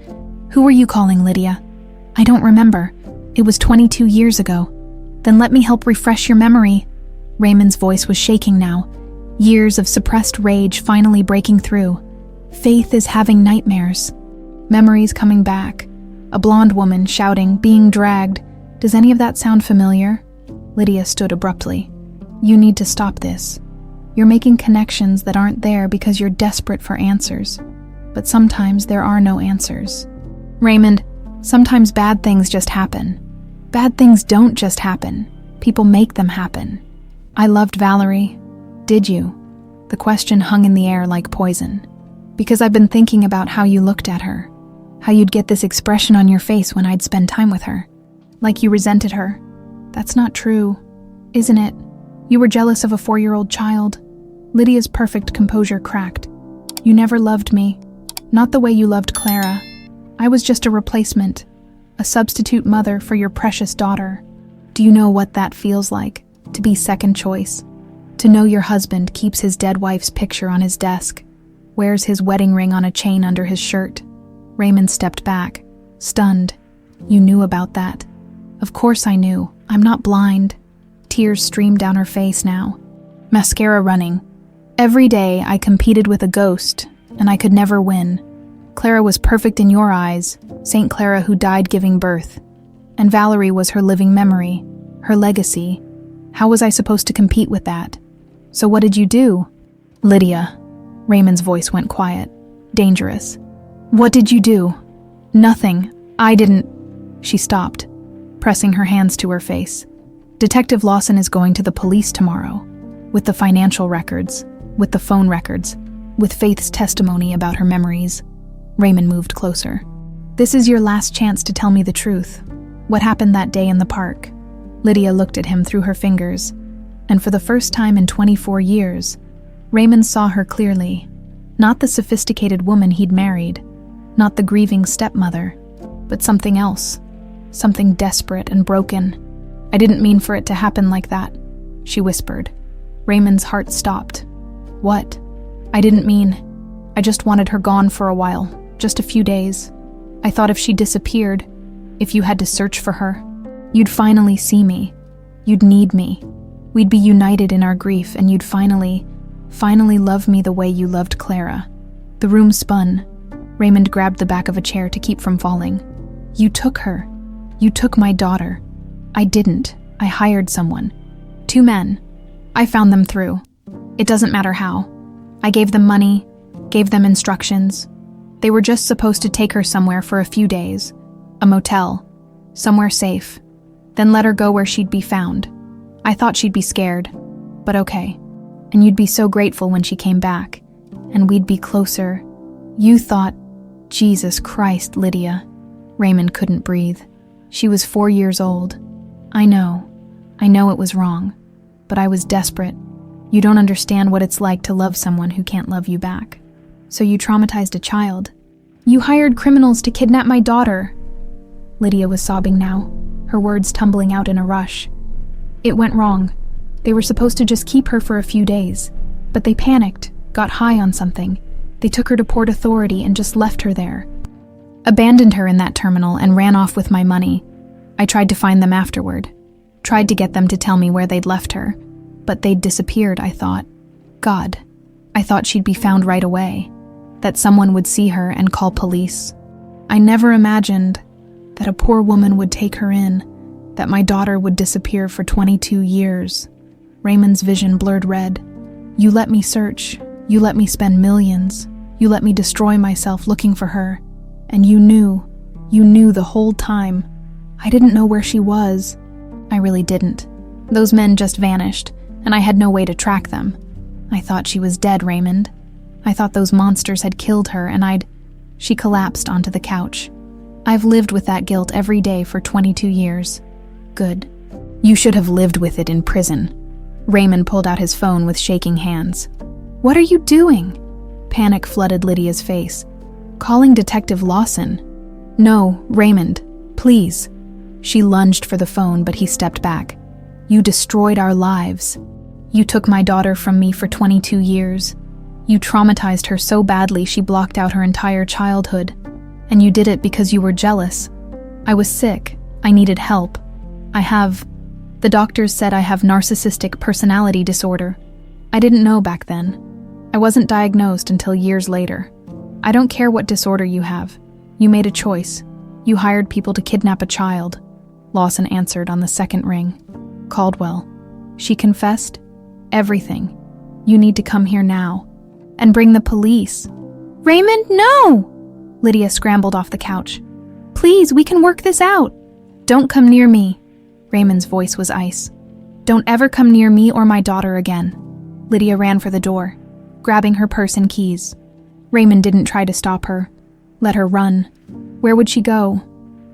S1: who were you calling, Lydia? I don't remember. It was 22 years ago. Then let me help refresh your memory. Raymond's voice was shaking now. Years of suppressed rage finally breaking through. Faith is having nightmares. Memories coming back. A blonde woman shouting, being dragged. Does any of that sound familiar? Lydia stood abruptly. You need to stop this. You're making connections that aren't there because you're desperate for answers. But sometimes there are no answers. Raymond, sometimes bad things just happen. Bad things don't just happen. People make them happen. I loved Valerie. Did you? The question hung in the air like poison. Because I've been thinking about how you looked at her. How you'd get this expression on your face when I'd spend time with her. Like you resented her. That's not true, isn't it? You were jealous of a 4-year-old child. Lydia's perfect composure cracked. You never loved me. Not the way you loved Clara. I was just a replacement. A substitute mother for your precious daughter. Do you know what that feels like? To be second choice. To know your husband keeps his dead wife's picture on his desk. Wears his wedding ring on a chain under his shirt. Raymond stepped back, stunned. You knew about that. Of course I knew. I'm not blind. Tears streamed down her face now. Mascara running. Every day I competed with a ghost, and I could never win. Clara was perfect in your eyes, Saint Clara who died giving birth. And Valerie was her living memory, her legacy. How was I supposed to compete with that? So what did you do? Lydia. Raymond's voice went quiet. Dangerous. What did you do? Nothing. I didn't. She stopped, pressing her hands to her face. Detective Lawson is going to the police tomorrow. With the financial records, with the phone records, with Faith's testimony about her memories. Raymond moved closer. This is your last chance to tell me the truth. What happened that day in the park? Lydia looked at him through her fingers, and for the first time in 24 years, Raymond saw her clearly. Not the sophisticated woman he'd married, not the grieving stepmother, but something else, something desperate and broken. I didn't mean for it to happen like that, she whispered. Raymond's heart stopped. What? I didn't mean. I just wanted her gone for a while, just a few days. I thought if she disappeared, if you had to search for her, you'd finally see me. You'd need me. We'd be united in our grief, and you'd finally love me the way you loved Clara. The room spun. Raymond grabbed the back of a chair to keep from falling. You took her. You took my daughter. I didn't. I hired someone. 2 men. I found them through. It doesn't matter how. I gave them money, gave them instructions. They were just supposed to take her somewhere for a few days. A motel. Somewhere safe. Then let her go where she'd be found. I thought she'd be scared. But okay. And you'd be so grateful when she came back. And we'd be closer. You thought, Jesus Christ, Lydia. Raymond couldn't breathe. She was 4 years old. I know it was wrong. But I was desperate. You don't understand what it's like to love someone who can't love you back. So you traumatized a child. You hired criminals to kidnap my daughter. Lydia was sobbing now, her words tumbling out in a rush. It went wrong. They were supposed to just keep her for a few days. But they panicked, got high on something. They took her to Port Authority and just left her there. Abandoned her in that terminal and ran off with my money. I tried to find them afterward. Tried to get them to tell me where they'd left her. But they'd disappeared, I thought. God, I thought she'd be found right away. That someone would see her and call police. I never imagined that a poor woman would take her in, that my daughter would disappear for 22 years. Raymond's vision blurred red. You let me search. You let me spend millions. You let me destroy myself looking for her. And you knew the whole time. I didn't know where she was. I really didn't. Those men just vanished, and I had no way to track them. I thought she was dead, Raymond. I thought those monsters had killed her, and She collapsed onto the couch. I've lived with that guilt every day for 22 years. Good. You should have lived with it in prison. Raymond pulled out his phone with shaking hands. What are you doing? Panic flooded Lydia's face. Calling Detective Lawson. No, Raymond, please. She lunged for the phone, but he stepped back. You destroyed our lives. You took my daughter from me for 22 years. You traumatized her so badly she blocked out her entire childhood. And you did it because you were jealous. I was sick. I needed help. The doctors said I have narcissistic personality disorder. I didn't know back then. I wasn't diagnosed until years later. I don't care what disorder you have. You made a choice. You hired people to kidnap a child. Lawson answered on the second ring. Caldwell. She confessed? Everything. You need to come here now. And bring the police. Raymond, no! Lydia scrambled off the couch. Please, we can work this out. Don't come near me. Raymond's voice was ice. Don't ever come near me or my daughter again. Lydia ran for the door, grabbing her purse and keys. Raymond didn't try to stop her. Let her run. Where would she go?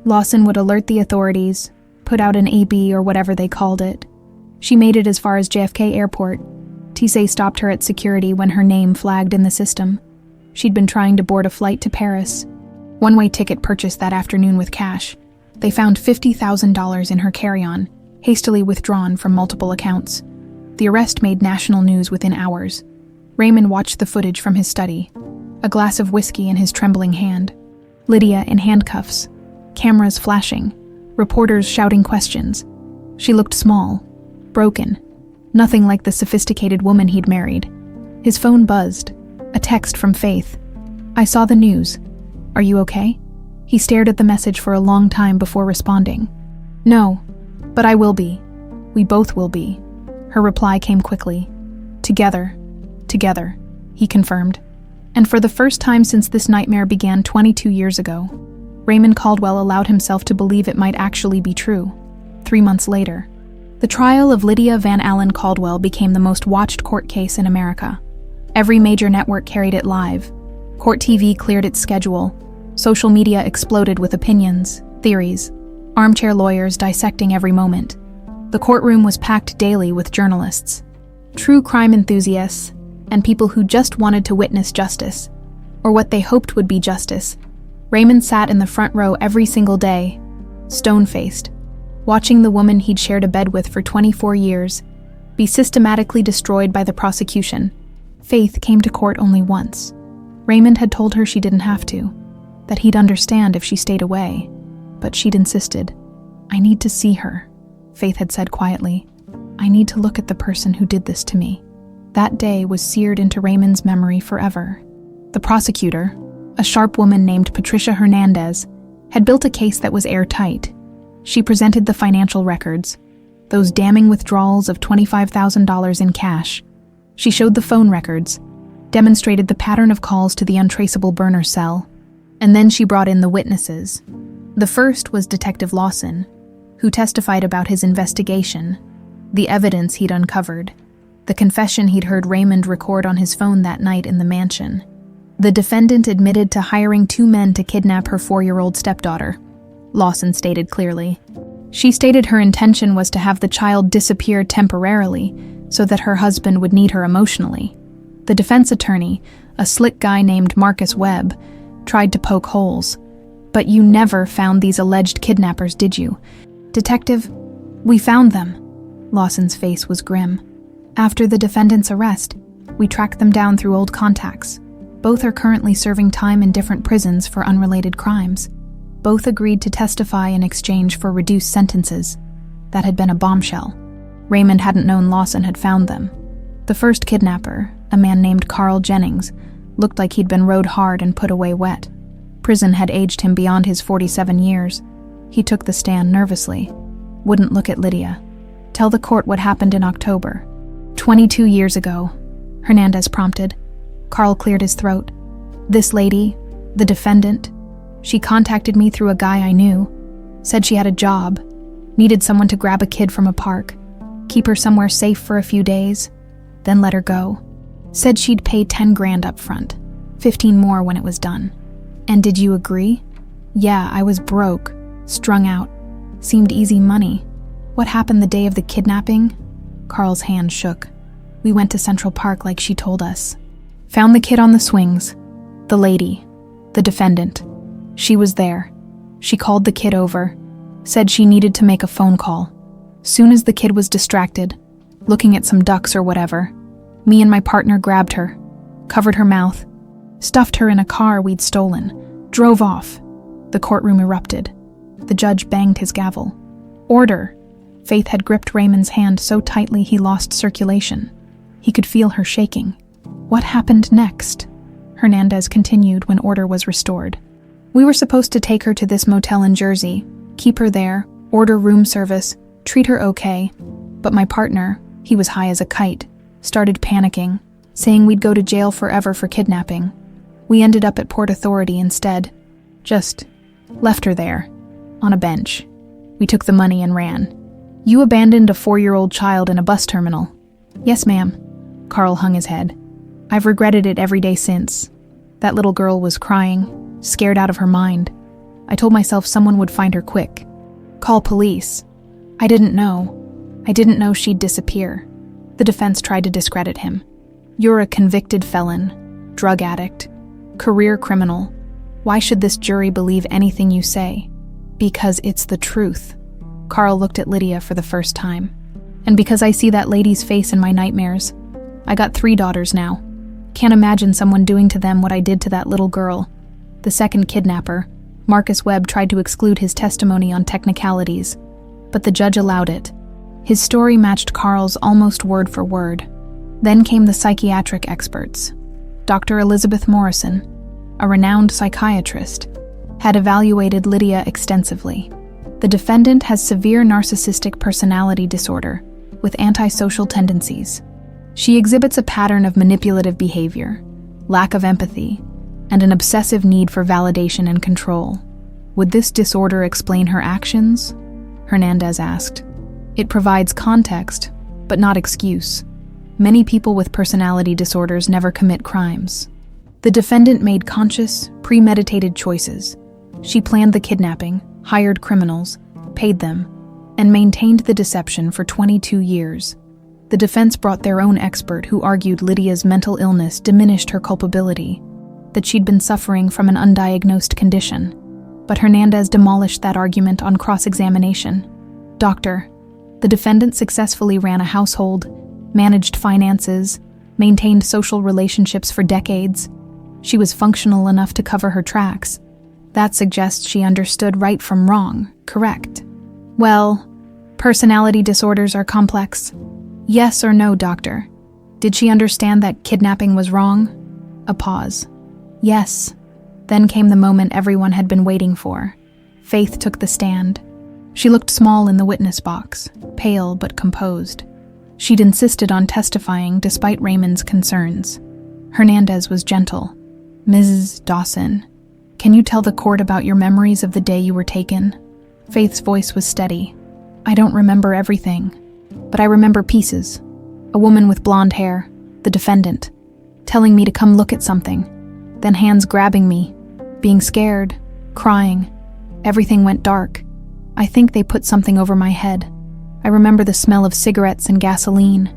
S1: Lawson would alert the authorities, put out an AB or whatever they called it. She made it as far as JFK Airport. Tisset stopped her at security when her name flagged in the system. She'd been trying to board a flight to Paris. One-way ticket purchased that afternoon with cash. They found $50,000 in her carry-on, hastily withdrawn from multiple accounts. The arrest made national news within hours. Raymond watched the footage from his study, a glass of whiskey in his trembling hand. Lydia in handcuffs, cameras flashing, reporters shouting questions. She looked small, broken, nothing like the sophisticated woman he'd married. His phone buzzed, a text from Faith. I saw the news. Are you okay? He stared at the message for a long time before responding. No, but I will be. We both will be. Her reply came quickly. Together, he confirmed. And for the first time since this nightmare began 22 years ago, Raymond Caldwell allowed himself to believe it might actually be true. 3 months later, the trial of Lydia Van Allen Caldwell became the most watched court case in America. Every major network carried it live. Court TV cleared its schedule. Social media exploded with opinions, theories, armchair lawyers dissecting every moment. The courtroom was packed daily with journalists, true crime enthusiasts, and people who just wanted to witness justice, or what they hoped would be justice. Raymond sat in the front row every single day, stone-faced, watching the woman he'd shared a bed with for 24 years be systematically destroyed by the prosecution. Faith came to court only once. Raymond had told her she didn't have to, that he'd understand if she stayed away, but she'd insisted. I need to see her, Faith had said quietly. I need to look at the person who did this to me. That day was seared into Raymond's memory forever. The prosecutor, a sharp woman named Patricia Hernandez, had built a case that was airtight. She presented the financial records, those damning withdrawals of $25,000 in cash. She showed the phone records, demonstrated the pattern of calls to the untraceable burner cell, and then she brought in the witnesses. The first was Detective Lawson, who testified about his investigation, the evidence he'd uncovered, the confession he'd heard Raymond record on his phone that night in the mansion. The defendant admitted to hiring 2 men to kidnap her 4-year-old stepdaughter. Lawson stated clearly. She stated her intention was to have the child disappear temporarily so that her husband would need her emotionally. The defense attorney, a slick guy named Marcus Webb, tried to poke holes. But you never found these alleged kidnappers, did you? Detective, we found them. Lawson's face was grim. After the defendant's arrest, we tracked them down through old contacts. Both are currently serving time in different prisons for unrelated crimes. Both agreed to testify in exchange for reduced sentences. That had been a bombshell. Raymond hadn't known Lawson had found them. The first kidnapper, a man named Carl Jennings, looked like he'd been rode hard and put away wet. Prison had aged him beyond his 47 years. He took the stand nervously. Wouldn't look at Lydia. Tell the court what happened in October. 22 years ago, Hernandez prompted. Carl cleared his throat. This lady, the defendant, she contacted me through a guy I knew, said she had a job, needed someone to grab a kid from a park, keep her somewhere safe for a few days, then let her go. Said she'd pay 10 grand up front, 15 more when it was done. And did you agree? Yeah, I was broke, strung out. Seemed easy money. What happened the day of the kidnapping? Carl's hand shook. We went to Central Park like she told us. Found the kid on the swings. The lady, the defendant. She was there. She called the kid over, said she needed to make a phone call. Soon as the kid was distracted, looking at some ducks or whatever, me and my partner grabbed her, covered her mouth, stuffed her in a car we'd stolen, drove off. The courtroom erupted. The judge banged his gavel. Order! Faith had gripped Raymond's hand so tightly he lost circulation. He could feel her shaking. What happened next? Hernandez continued when order was restored. We were supposed to take her to this motel in Jersey, keep her there, order room service, treat her okay. But my partner, he was high as a kite, started panicking, saying we'd go to jail forever for kidnapping. We ended up at Port Authority instead. Just left her there, on a bench. We took the money and ran. You abandoned a 4-year-old child in a bus terminal. Yes, ma'am. Carl hung his head. I've regretted it every day since. That little girl was crying, scared out of her mind. I told myself someone would find her quick. Call police. I didn't know. I didn't know she'd disappear. The defense tried to discredit him. You're a convicted felon, drug addict, career criminal. Why should this jury believe anything you say? Because it's the truth. Carl looked at Lydia for the first time. And because I see that lady's face in my nightmares. I got 3 daughters now. Can't imagine someone doing to them what I did to that little girl. The second kidnapper, Marcus Webb, tried to exclude his testimony on technicalities, but the judge allowed it. His story matched Carl's almost word for word. Then came the psychiatric experts. Dr. Elizabeth Morrison, a renowned psychiatrist, had evaluated Lydia extensively. The defendant has severe narcissistic personality disorder with antisocial tendencies. She exhibits a pattern of manipulative behavior, lack of empathy, and an obsessive need for validation and control. Would this disorder explain her actions? Hernandez asked. It provides context, but not excuse. Many people with personality disorders never commit crimes. The defendant made conscious, premeditated choices. She planned the kidnapping, hired criminals, paid them, and maintained the deception for 22 years. The defense brought their own expert who argued Lydia's mental illness diminished her culpability, that she'd been suffering from an undiagnosed condition. But Hernandez demolished that argument on cross-examination. Doctor, the defendant successfully ran a household, managed finances, maintained social relationships for decades. She was functional enough to cover her tracks. That suggests she understood right from wrong, correct? Well, personality disorders are complex. Yes or no, doctor? Did she understand that kidnapping was wrong? A pause. Yes. Then came the moment everyone had been waiting for. Faith took the stand. She looked small in the witness box, pale but composed. She'd insisted on testifying despite Raymond's concerns. Hernandez was gentle. Mrs. Dawson, can you tell the court about your memories of the day you were taken? Faith's voice was steady. I don't remember everything, but I remember pieces. A woman with blonde hair, the defendant, telling me to come look at something, then hands grabbing me, being scared, crying. Everything went dark. I think they put something over my head. I remember the smell of cigarettes and gasoline,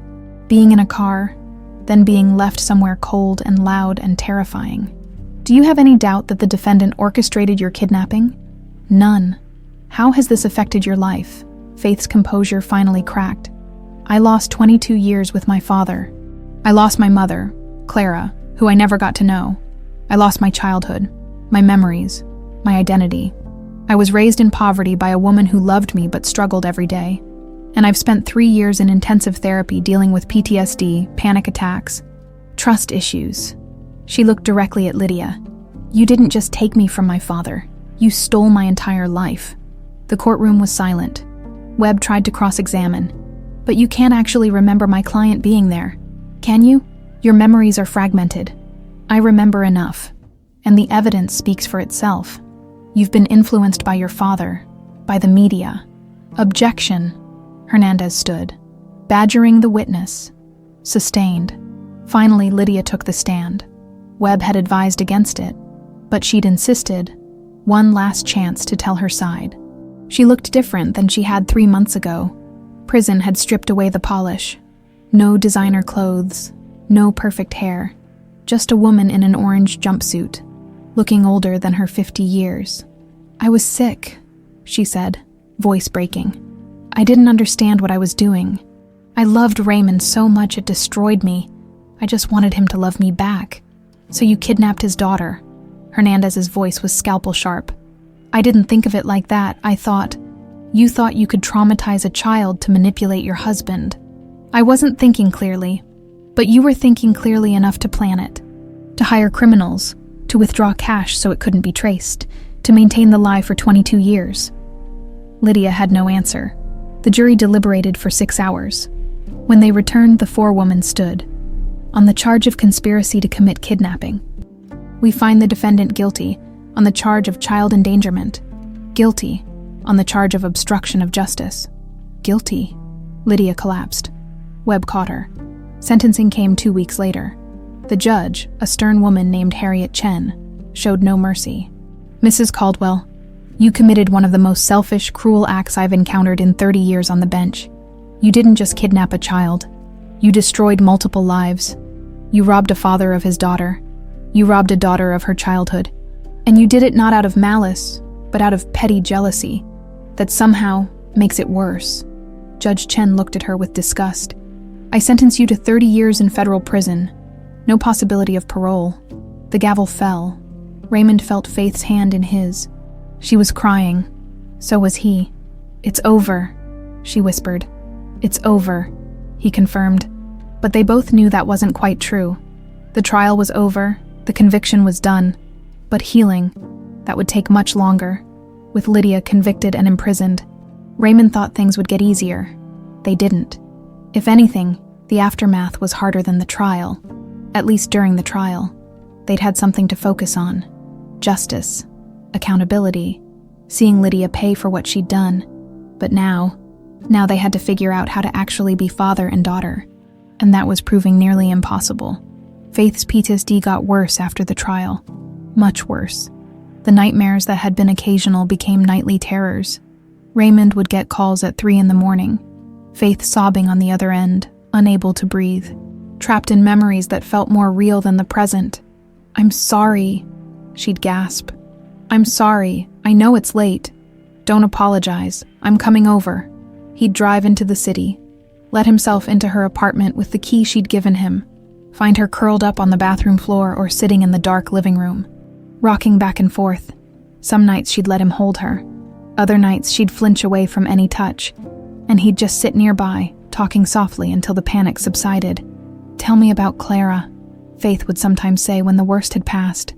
S1: being in a car, then being left somewhere cold and loud and terrifying. Do you have any doubt that the defendant orchestrated your kidnapping? None. How has this affected your life? Faith's composure finally cracked. I lost 22 years with my father. I lost my mother, Clara, who I never got to know. I lost my childhood, my memories, my identity. I was raised in poverty by a woman who loved me but struggled every day. And I've spent 3 years in intensive therapy dealing with PTSD, panic attacks, trust issues. She looked directly at Lydia. You didn't just take me from my father. You stole my entire life. The courtroom was silent. Webb tried to cross-examine. But you can't actually remember my client being there, can you? Your memories are fragmented. I remember enough, and the evidence speaks for itself. You've been influenced by your father, by the media. Objection. Hernandez stood, badgering the witness. Sustained. Finally, Lydia took the stand. Webb had advised against it, but she'd insisted. One last chance to tell her side. She looked different than she had 3 months ago. Prison had stripped away the polish. No designer clothes, no perfect hair. Just a woman in an orange jumpsuit, looking older than her 50 years. I was sick, she said, voice breaking. I didn't understand what I was doing. I loved Raymond so much it destroyed me. I just wanted him to love me back. So you kidnapped his daughter. Hernandez's voice was scalpel sharp. I didn't think of it like that. You thought you could traumatize a child to manipulate your husband. I wasn't thinking clearly, but you were thinking clearly enough to plan it. To hire criminals, to withdraw cash so it couldn't be traced, to maintain the lie for 22 years. Lydia had no answer. The jury deliberated for 6 hours. When they returned, the forewoman stood. On the charge of conspiracy to commit kidnapping. We find the defendant guilty on the charge of child endangerment, guilty on the charge of obstruction of justice. Guilty. Lydia collapsed. Webb caught her. Sentencing came 2 weeks later. The judge, a stern woman named Harriet Chen, showed no mercy. Mrs. Caldwell, you committed one of the most selfish, cruel acts I've encountered in 30 years on the bench. You didn't just kidnap a child. You destroyed multiple lives. You robbed a father of his daughter. You robbed a daughter of her childhood. And you did it not out of malice, but out of petty jealousy that somehow makes it worse. Judge Chen looked at her with disgust. I sentence you to 30 years in federal prison. No possibility of parole. The gavel fell. Raymond felt Faith's hand in his. She was crying. So was he. It's over, she whispered. It's over, he confirmed. But they both knew that wasn't quite true. The trial was over, the conviction was done. But healing, that would take much longer. With Lydia convicted and imprisoned, Raymond thought things would get easier. They didn't. If anything, the aftermath was harder than the trial. At least during the trial. They'd had something to focus on. Justice. Accountability. Seeing Lydia pay for what she'd done. But now they had to figure out how to actually be father and daughter. And that was proving nearly impossible. Faith's PTSD got worse after the trial. Much worse. The nightmares that had been occasional became nightly terrors. Raymond would get calls at 3 a.m, Faith sobbing on the other end, unable to breathe, trapped in memories that felt more real than the present. I'm sorry, she'd gasp. I'm sorry, I know it's late. Don't apologize, I'm coming over. He'd drive into the city, let himself into her apartment with the key she'd given him, find her curled up on the bathroom floor or sitting in the dark living room, rocking back and forth. Some nights she'd let him hold her. Other nights she'd flinch away from any touch, and he'd just sit nearby, talking softly until the panic subsided. Tell me about Clara, Faith would sometimes say when the worst had passed.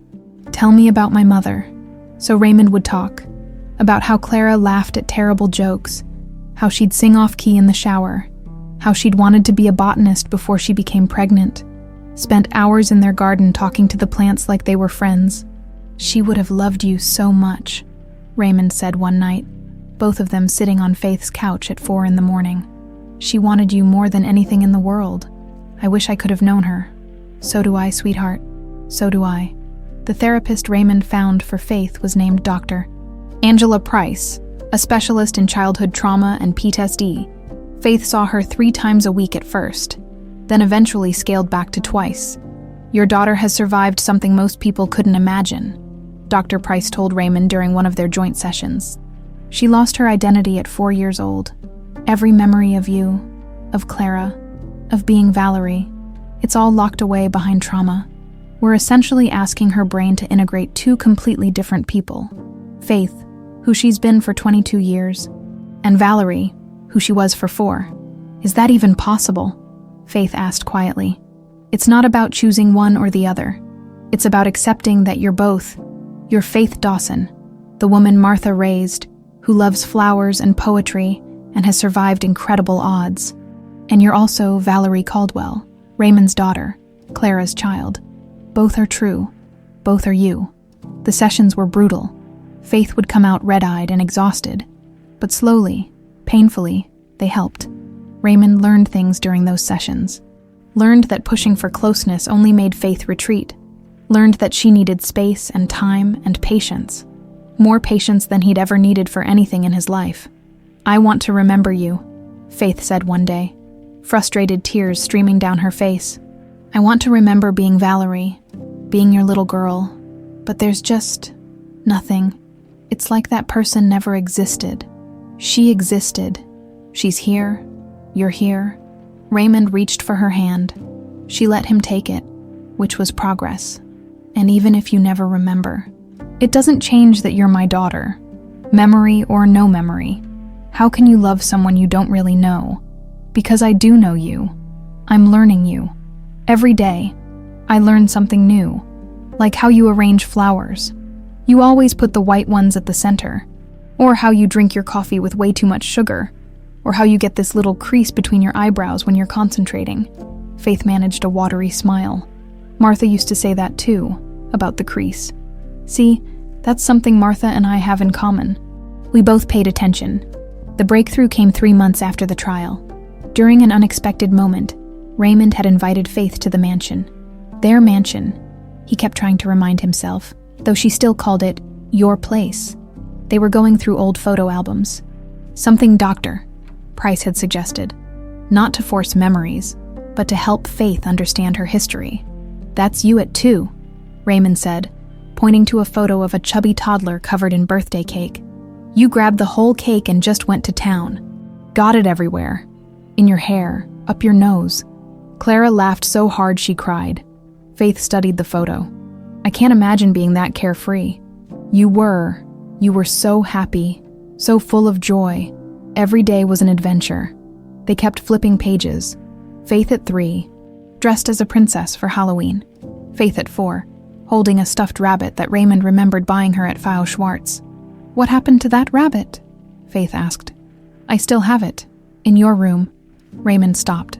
S1: Tell me about my mother. So Raymond would talk, about how Clara laughed at terrible jokes, how she'd sing off-key in the shower, how she'd wanted to be a botanist before she became pregnant, spent hours in their garden talking to the plants like they were friends. She would have loved you so much, Raymond said one night, both of them sitting on Faith's couch at 4 a.m. She wanted you more than anything in the world. I wish I could have known her. So do I, sweetheart. So do I. The therapist Raymond found for Faith was named Dr. Angela Price, a specialist in childhood trauma and PTSD. Faith saw her 3 times a week at first, then eventually scaled back to twice. Your daughter has survived something most people couldn't imagine, Dr. Price told Raymond during one of their joint sessions. She lost her identity at 4 years old. Every memory of you, of Clara, of being Valerie, it's all locked away behind trauma. We're essentially asking her brain to integrate 2 completely different people. Faith, who she's been for 22 years, and Valerie, who she was for 4. Is that even possible? Faith asked quietly. It's not about choosing one or the other. It's about accepting that you're both. You're Faith Dawson, the woman Martha raised, who loves flowers and poetry and has survived incredible odds. And you're also Valerie Caldwell, Raymond's daughter, Clara's child. Both are true. Both are you. The sessions were brutal. Faith would come out red-eyed and exhausted. But slowly, painfully, they helped. Raymond learned things during those sessions. Learned that pushing for closeness only made Faith retreat. Learned that she needed space and time and patience. More patience than he'd ever needed for anything in his life. I want to remember you, Faith said one day, frustrated tears streaming down her face. I want to remember being Valerie, being your little girl, but there's just nothing. It's like that person never existed. She existed. She's here. You're here. Raymond reached for her hand. She let him take it, which was progress. And even if you never remember, it doesn't change that you're my daughter. Memory or no memory. How can you love someone you don't really know? Because I do know you. I'm learning you. Every day, I learn something new. Like how you arrange flowers. You always put the white ones at the center. Or how you drink your coffee with way too much sugar. Or how you get this little crease between your eyebrows when you're concentrating. Faith managed a watery smile. Martha used to say that too, About the crease. See, that's something Martha and I have in common. We both paid attention. The breakthrough came 3 months after the trial. During an unexpected moment, Raymond had invited Faith to the mansion. Their mansion, he kept trying to remind himself, though she still called it your place. They were going through old photo albums. Something Dr. Price had suggested. Not to force memories, but to help Faith understand her history. That's you at 2, Raymond said, pointing to a photo of a chubby toddler covered in birthday cake. You grabbed the whole cake and just went to town. Got it everywhere. In your hair, up your nose. Clara laughed so hard she cried. Faith studied the photo. I can't imagine being that carefree. You were so happy, so full of joy. Every day was an adventure. They kept flipping pages. Faith at 3, dressed as a princess for Halloween. Faith at 4, holding a stuffed rabbit that Raymond remembered buying her at Fao Schwartz. What happened to that rabbit? Faith asked. I still have it. In your room. Raymond stopped.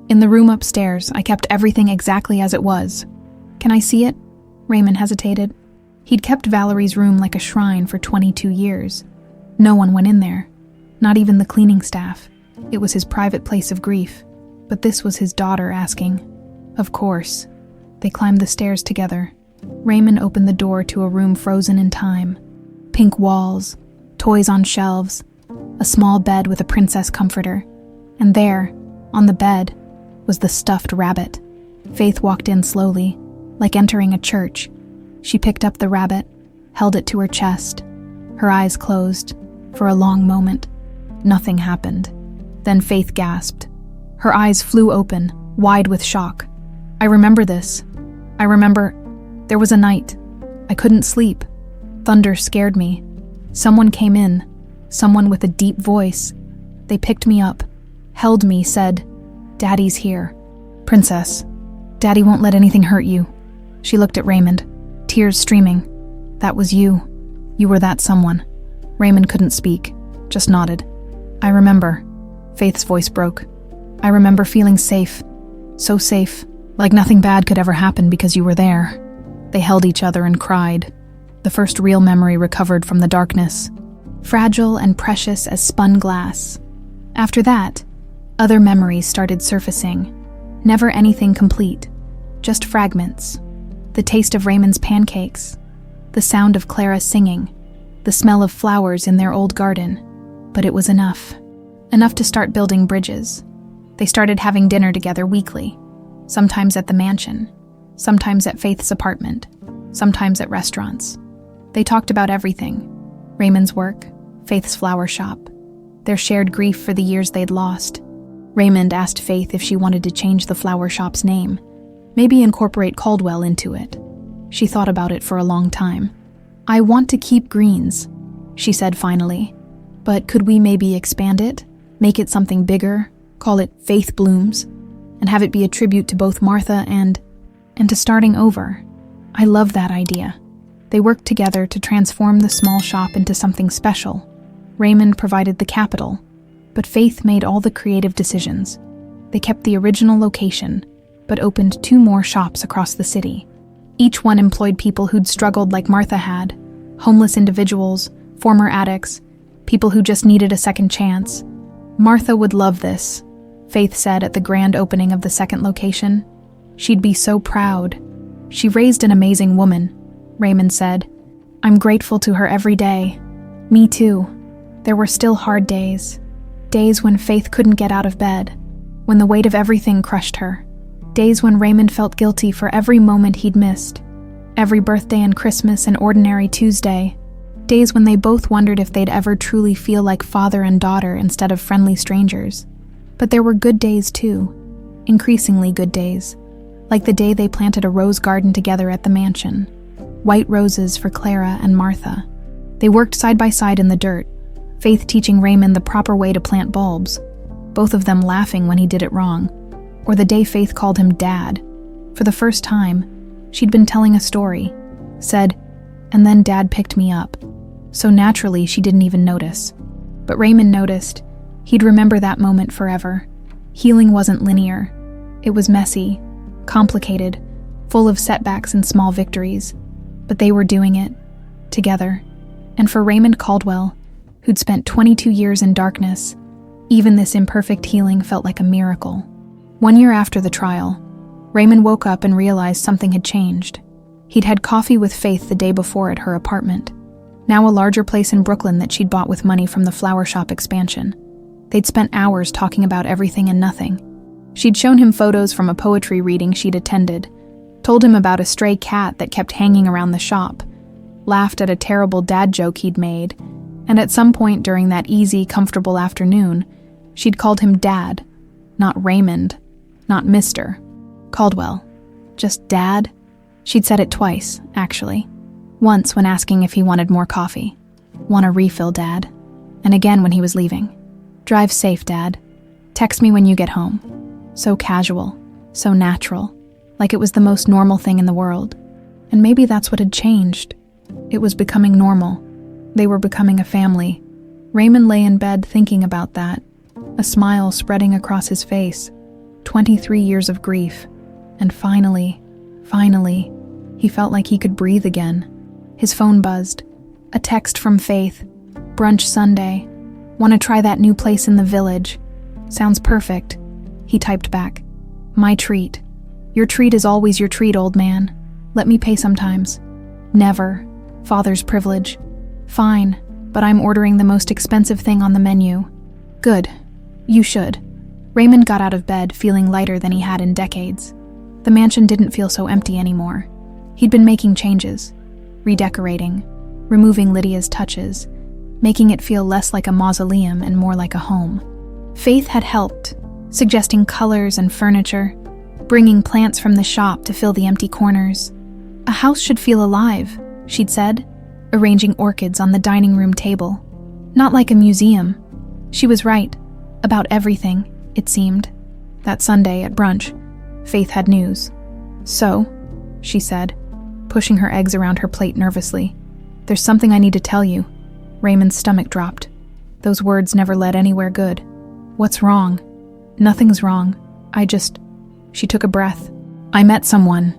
S1: In the room upstairs, I kept everything exactly as it was. Can I see it? Raymond hesitated. He'd kept Valerie's room like a shrine for 22 years. No one went in there. Not even the cleaning staff. It was his private place of grief. But this was his daughter asking. Of course. They climbed the stairs together. Raymond opened the door to a room frozen in time. Pink walls, toys on shelves, a small bed with a princess comforter. And there, on the bed, was the stuffed rabbit. Faith walked in slowly, like entering a church. She picked up the rabbit, held it to her chest. Her eyes closed. For a long moment, nothing happened. Then Faith gasped. Her eyes flew open, wide with shock. I remember this. I remember there was a night. I couldn't sleep. Thunder scared me. Someone came in, someone with a deep voice. They picked me up, held me, said, Daddy's here. Princess, Daddy won't let anything hurt you. She looked at Raymond, tears streaming. That was you. You were that someone. Raymond couldn't speak, just nodded. I remember. Faith's voice broke. I remember feeling safe. So safe, like nothing bad could ever happen because you were there. They held each other and cried. The first real memory recovered from the darkness. Fragile and precious as spun glass. After that, other memories started surfacing. Never anything complete, just fragments. The taste of Raymond's pancakes, the sound of Clara singing, the smell of flowers in their old garden. But it was enough. Enough to start building bridges. They started having dinner together weekly, sometimes at the mansion, sometimes at Faith's apartment, sometimes at restaurants. They talked about everything. Raymond's work, Faith's flower shop, their shared grief for the years they'd lost. Raymond asked Faith if she wanted to change the flower shop's name, maybe incorporate Caldwell into it. She thought about it for a long time. I want to keep greens, she said finally. But could we maybe expand it? Make it something bigger? Call it Faith Blooms? And have it be a tribute to both Martha and to starting over? I love that idea. They worked together to transform the small shop into something special. Raymond provided the capital, but Faith made all the creative decisions. They kept the original location, but opened 2 more shops across the city. Each one employed people who'd struggled like Martha had, homeless individuals, former addicts, people who just needed a second chance. Martha would love this, Faith said at the grand opening of the second location. She'd be so proud. She raised an amazing woman, Raymond said. I'm grateful to her every day. Me too. There were still hard days. Days when Faith couldn't get out of bed, when the weight of everything crushed her. Days when Raymond felt guilty for every moment he'd missed. Every birthday and Christmas and ordinary Tuesday. Days when they both wondered if they'd ever truly feel like father and daughter instead of friendly strangers. But there were good days too. Increasingly good days. Like the day they planted a rose garden together at the mansion. White roses for Clara and Martha. They worked side by side in the dirt, Faith teaching Raymond the proper way to plant bulbs, both of them laughing when he did it wrong. Or the day Faith called him Dad. For the first time, she'd been telling a story. Said, and then Dad picked me up. So naturally, she didn't even notice. But Raymond noticed. He'd remember that moment forever. Healing wasn't linear. It was messy, complicated, full of setbacks and small victories. But they were doing it, together. And for Raymond Caldwell, who'd spent 22 years in darkness, even this imperfect healing felt like a miracle. 1 year after the trial, Raymond woke up and realized something had changed. He'd had coffee with Faith the day before at her apartment, now a larger place in Brooklyn that she'd bought with money from the flower shop expansion. They'd spent hours talking about everything and nothing. She'd shown him photos from a poetry reading she'd attended, told him about a stray cat that kept hanging around the shop, laughed at a terrible dad joke he'd made, and at some point during that easy, comfortable afternoon, she'd called him Dad, not Raymond, not Mr. Caldwell. Just Dad? She'd said it twice, actually. Once when asking if he wanted more coffee. Want a refill, Dad? And again when he was leaving. Drive safe, Dad. Text me when you get home. So casual, so natural, like it was the most normal thing in the world. And maybe that's what had changed. It was becoming normal. They were becoming a family. Raymond lay in bed thinking about that, a smile spreading across his face. 23 years of grief. And finally, he felt like he could breathe again. His phone buzzed. A text from Faith. Brunch Sunday. Want to try that new place in the village? Sounds perfect. He typed back. My treat. Your treat is always your treat, old man. Let me pay sometimes. Never. Father's privilege. Fine, but I'm ordering the most expensive thing on the menu. Good. You should. Raymond got out of bed feeling lighter than he had in decades. The mansion didn't feel so empty anymore. He'd been making changes, redecorating, removing Lydia's touches, making it feel less like a mausoleum and more like a home. Faith had helped, suggesting colors and furniture, bringing plants from the shop to fill the empty corners. A house should feel alive, she'd said, arranging orchids on the dining room table. Not like a museum. She was right, about everything, it seemed. That Sunday at brunch, Faith had news. So, she said, pushing her eggs around her plate nervously, there's something I need to tell you. Raymond's stomach dropped. Those words never led anywhere good. What's wrong? Nothing's wrong. She took a breath. I met someone.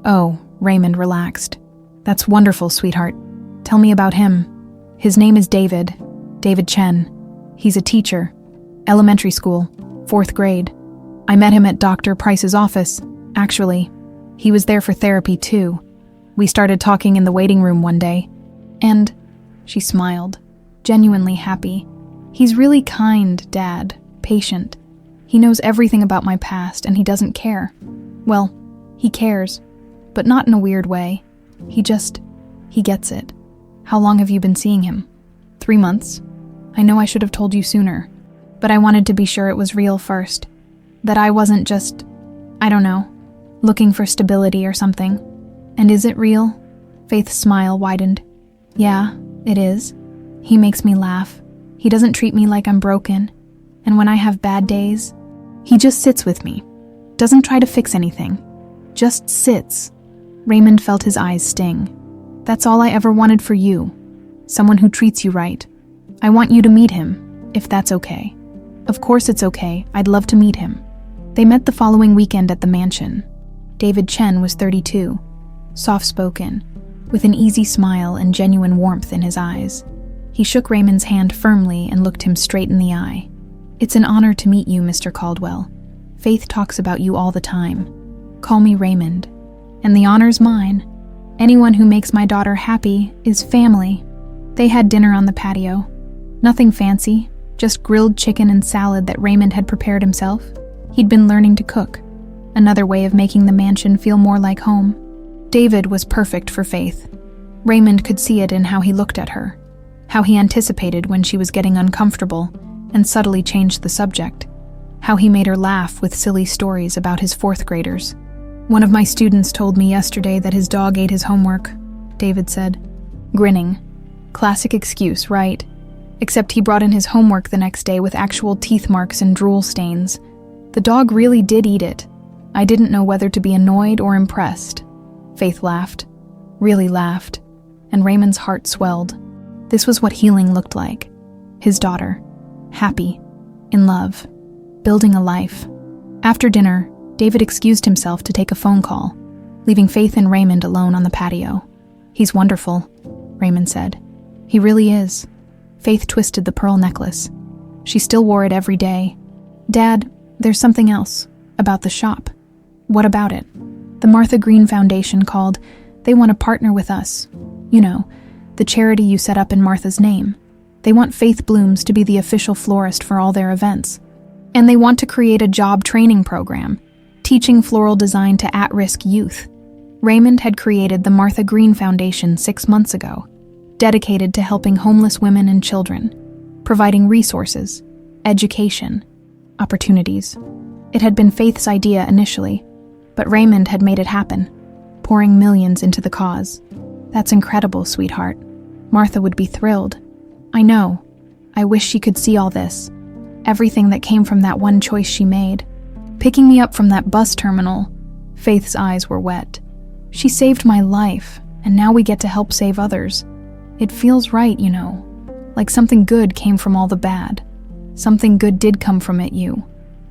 S1: Oh, Raymond relaxed. That's wonderful, sweetheart. Tell me about him. His name is David Chen. He's a teacher. Elementary school, 4th grade. I met him at Dr. Price's office, actually. He was there for therapy too. We started talking in the waiting room one day. And, she smiled, genuinely happy. He's really kind, Dad, patient. He knows everything about my past and he doesn't care. Well, he cares, but not in a weird way. He gets it. How long have you been seeing him? 3 months. I know I should have told you sooner, but I wanted to be sure it was real first. That I wasn't just, I don't know, looking for stability or something. And is it real? Faith's smile widened. Yeah, it is. He makes me laugh. He doesn't treat me like I'm broken. And when I have bad days, he just sits with me. Doesn't try to fix anything. Just sits. Raymond felt his eyes sting. That's all I ever wanted for you. Someone who treats you right. I want you to meet him, if that's okay. Of course it's okay. I'd love to meet him. They met the following weekend at the mansion. David Chen was 32, soft-spoken, with an easy smile and genuine warmth in his eyes. He shook Raymond's hand firmly and looked him straight in the eye. It's an honor to meet you, Mr. Caldwell. Faith talks about you all the time. Call me Raymond. And the honor's mine. Anyone who makes my daughter happy is family. They had dinner on the patio. Nothing fancy, just grilled chicken and salad that Raymond had prepared himself. He'd been learning to cook. Another way of making the mansion feel more like home. David was perfect for Faith. Raymond could see it in how he looked at her, how he anticipated when she was getting uncomfortable and subtly changed the subject, how he made her laugh with silly stories about his 4th graders. One of my students told me yesterday that his dog ate his homework, David said, grinning. Classic excuse, right? Except he brought in his homework the next day with actual teeth marks and drool stains. The dog really did eat it. I didn't know whether to be annoyed or impressed. Faith laughed, really laughed, and Raymond's heart swelled. This was what healing looked like. His daughter, happy, in love, building a life. After dinner, David excused himself to take a phone call, leaving Faith and Raymond alone on the patio. "He's wonderful," Raymond said. "He really is." Faith twisted the pearl necklace. She still wore it every day. "Dad, there's something else. About the shop." "What about it?" "The Martha Green Foundation called. They want to partner with us. You know, the charity you set up in Martha's name. They want Faith Blooms to be the official florist for all their events. And they want to create a job training program, teaching floral design to at-risk youth." Raymond had created the Martha Green Foundation 6 months ago, dedicated to helping homeless women and children, providing resources, education, opportunities. It had been Faith's idea initially, but Raymond had made it happen, pouring millions into the cause. "That's incredible, sweetheart. Martha would be thrilled." "I know. I wish she could see all this. Everything that came from that one choice she made. Picking me up from that bus terminal." Faith's eyes were wet. "She saved my life, and now we get to help save others. It feels right, you know. Like something good came from all the bad. Something good did come from it, you.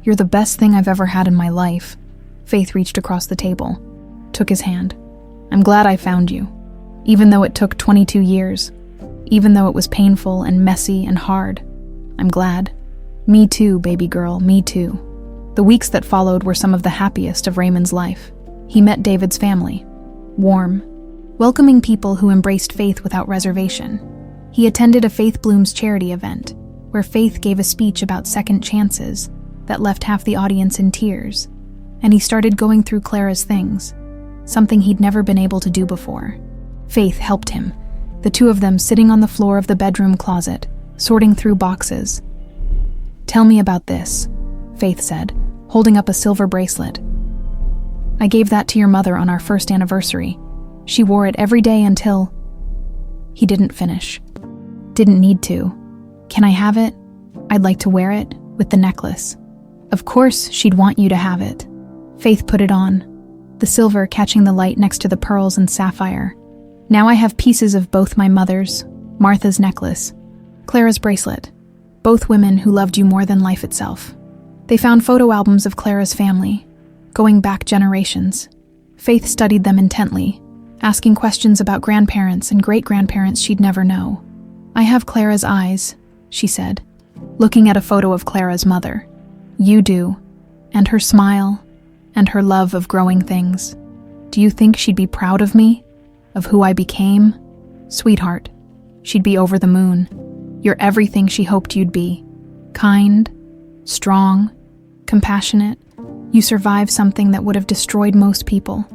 S1: You're the best thing I've ever had in my life." Faith reached across the table, took his hand. "I'm glad I found you. Even though it took 22 years. Even though it was painful and messy and hard. I'm glad." "Me too, baby girl, me too." The weeks that followed were some of the happiest of Raymond's life. He met David's family. Warm, welcoming people who embraced Faith without reservation. He attended a Faith Blooms charity event, where Faith gave a speech about second chances that left half the audience in tears, and he started going through Clara's things, something he'd never been able to do before. Faith helped him, the two of them sitting on the floor of the bedroom closet, sorting through boxes. "Tell me about this," Faith said, holding up a silver bracelet. "I gave that to your mother on our first anniversary. She wore it every day until—" He didn't finish. "Didn't need to. Can I have it? I'd like to wear it, with the necklace." "Of course she'd want you to have it." Faith put it on, the silver catching the light next to the pearls and sapphire. "Now I have pieces of both my mother's, Martha's necklace, Clara's bracelet, both women who loved you more than life itself." They found photo albums of Clara's family, going back generations. Faith studied them intently, asking questions about grandparents and great-grandparents she'd never know. "I have Clara's eyes," she said, looking at a photo of Clara's mother. "You do, and her smile, and her love of growing things. Do you think she'd be proud of me? Of who I became? Sweetheart, she'd be over the moon. You're everything she hoped you'd be. Kind, strong, compassionate. You survived something that would have destroyed most people,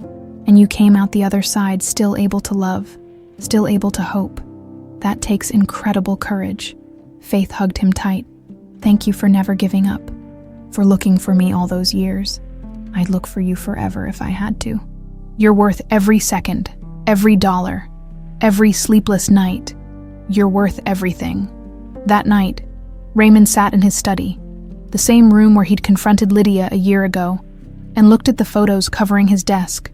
S1: and you came out the other side still able to love, still able to hope. That takes incredible courage." Faith hugged him tight. "Thank you for never giving up, for looking for me all those years. I'd look for you forever if I had to. You're worth every second, every dollar, every sleepless night. You're worth everything." That night, Raymond sat in his study, the same room where he'd confronted Lydia a year ago, and looked at the photos covering his desk.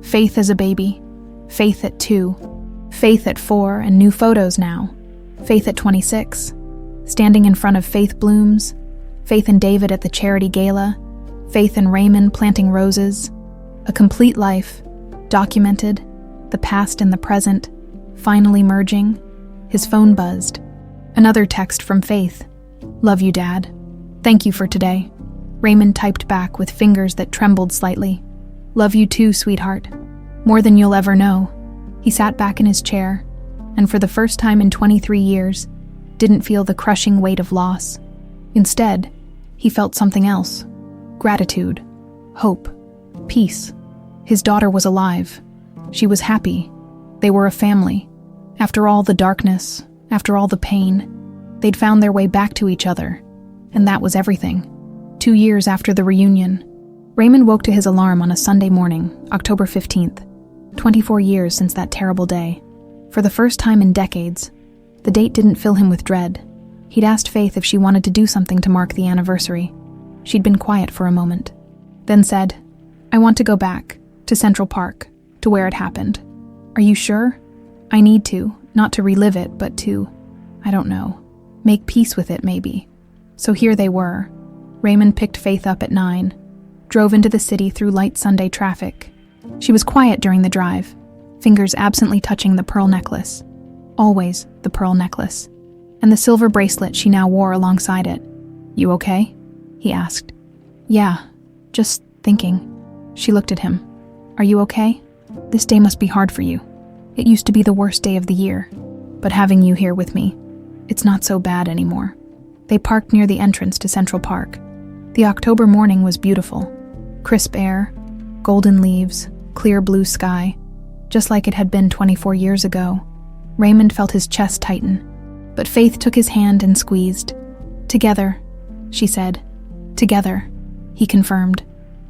S1: Faith as a baby, Faith at 2, Faith at 4, and new photos now. Faith at 26, standing in front of Faith Blooms, Faith and David at the charity gala, Faith and Raymond planting roses. A complete life, documented, the past and the present, finally merging. His phone buzzed. Another text from Faith. "Love you, Dad. Thank you for today." Raymond typed back with fingers that trembled slightly. "Love you too, sweetheart. More than you'll ever know." He sat back in his chair, and for the first time in 23 years, didn't feel the crushing weight of loss. Instead, he felt something else. Gratitude, hope, peace. His daughter was alive. She was happy. They were a family. After all the darkness, after all the pain, they'd found their way back to each other, and that was everything. 2 years after the reunion, Raymond woke to his alarm on a Sunday morning, October 15th, 24 years since that terrible day. For the first time in decades, the date didn't fill him with dread. He'd asked Faith if she wanted to do something to mark the anniversary. She'd been quiet for a moment, then said, "I want to go back, to Central Park, to where it happened." "Are you sure?" "I need to, not to relive it, but to, I don't know, make peace with it maybe." So here they were. Raymond picked Faith up at 9, drove into the city through light Sunday traffic. She was quiet during the drive, fingers absently touching the pearl necklace. Always the pearl necklace. And the silver bracelet she now wore alongside it. "You okay?" he asked. "Yeah, just thinking." She looked at him. "Are you okay? This day must be hard for you. It used to be the worst day of the year. But having you here with me, it's not so bad anymore." They parked near the entrance to Central Park. The October morning was beautiful. Crisp air, golden leaves, clear blue sky, just like it had been 24 years ago. Raymond felt his chest tighten, but Faith took his hand and squeezed. "Together," she said. "Together," he confirmed.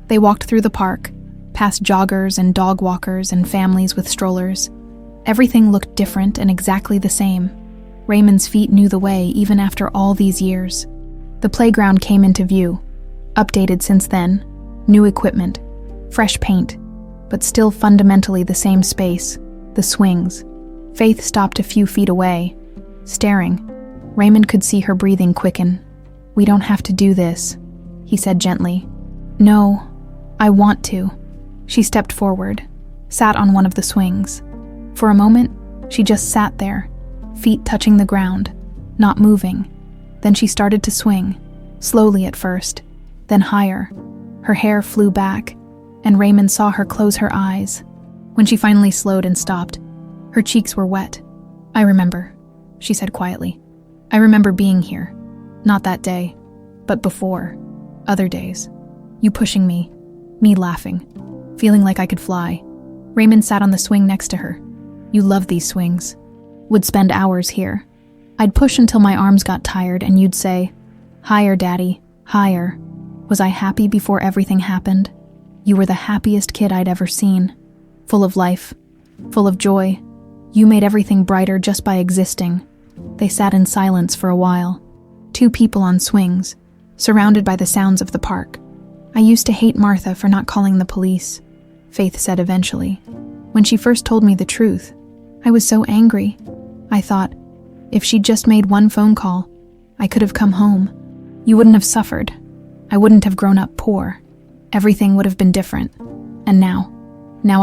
S1: They walked through the park, past joggers and dog walkers and families with strollers. Everything looked different and exactly the same. Raymond's feet knew the way even after all these years. The playground came into view, updated since then, new equipment, fresh paint, but still fundamentally the same space, the swings. Faith stopped a few feet away, staring. Raymond could see her breathing quicken. "We don't have to do this," he said gently. "No, I want to." She stepped forward, sat on one of the swings. For a moment, she just sat there, feet touching the ground, not moving. Then she started to swing, slowly at first, then higher. Her hair flew back, and Raymond saw her close her eyes. When she finally slowed and stopped, her cheeks were wet. "I remember," she said quietly. "I remember being here. Not that day, but before, other days. You pushing me laughing, feeling like I could fly." Raymond sat on the swing next to her. "You love these swings. Would spend hours here. I'd push until my arms got tired and you'd say, 'Higher, Daddy, higher.' Was I happy before everything happened? You were the happiest kid I'd ever seen. Full of life, full of joy. You made everything brighter just by existing." They sat in silence for a while. Two people on swings, surrounded by the sounds of the park. "I used to hate Martha for not calling the police," Faith said eventually. "When she first told me the truth, I was so angry. I thought, if she'd just made one phone call, I could have come home. You wouldn't have suffered. I wouldn't have grown up poor. Everything would have been different. And now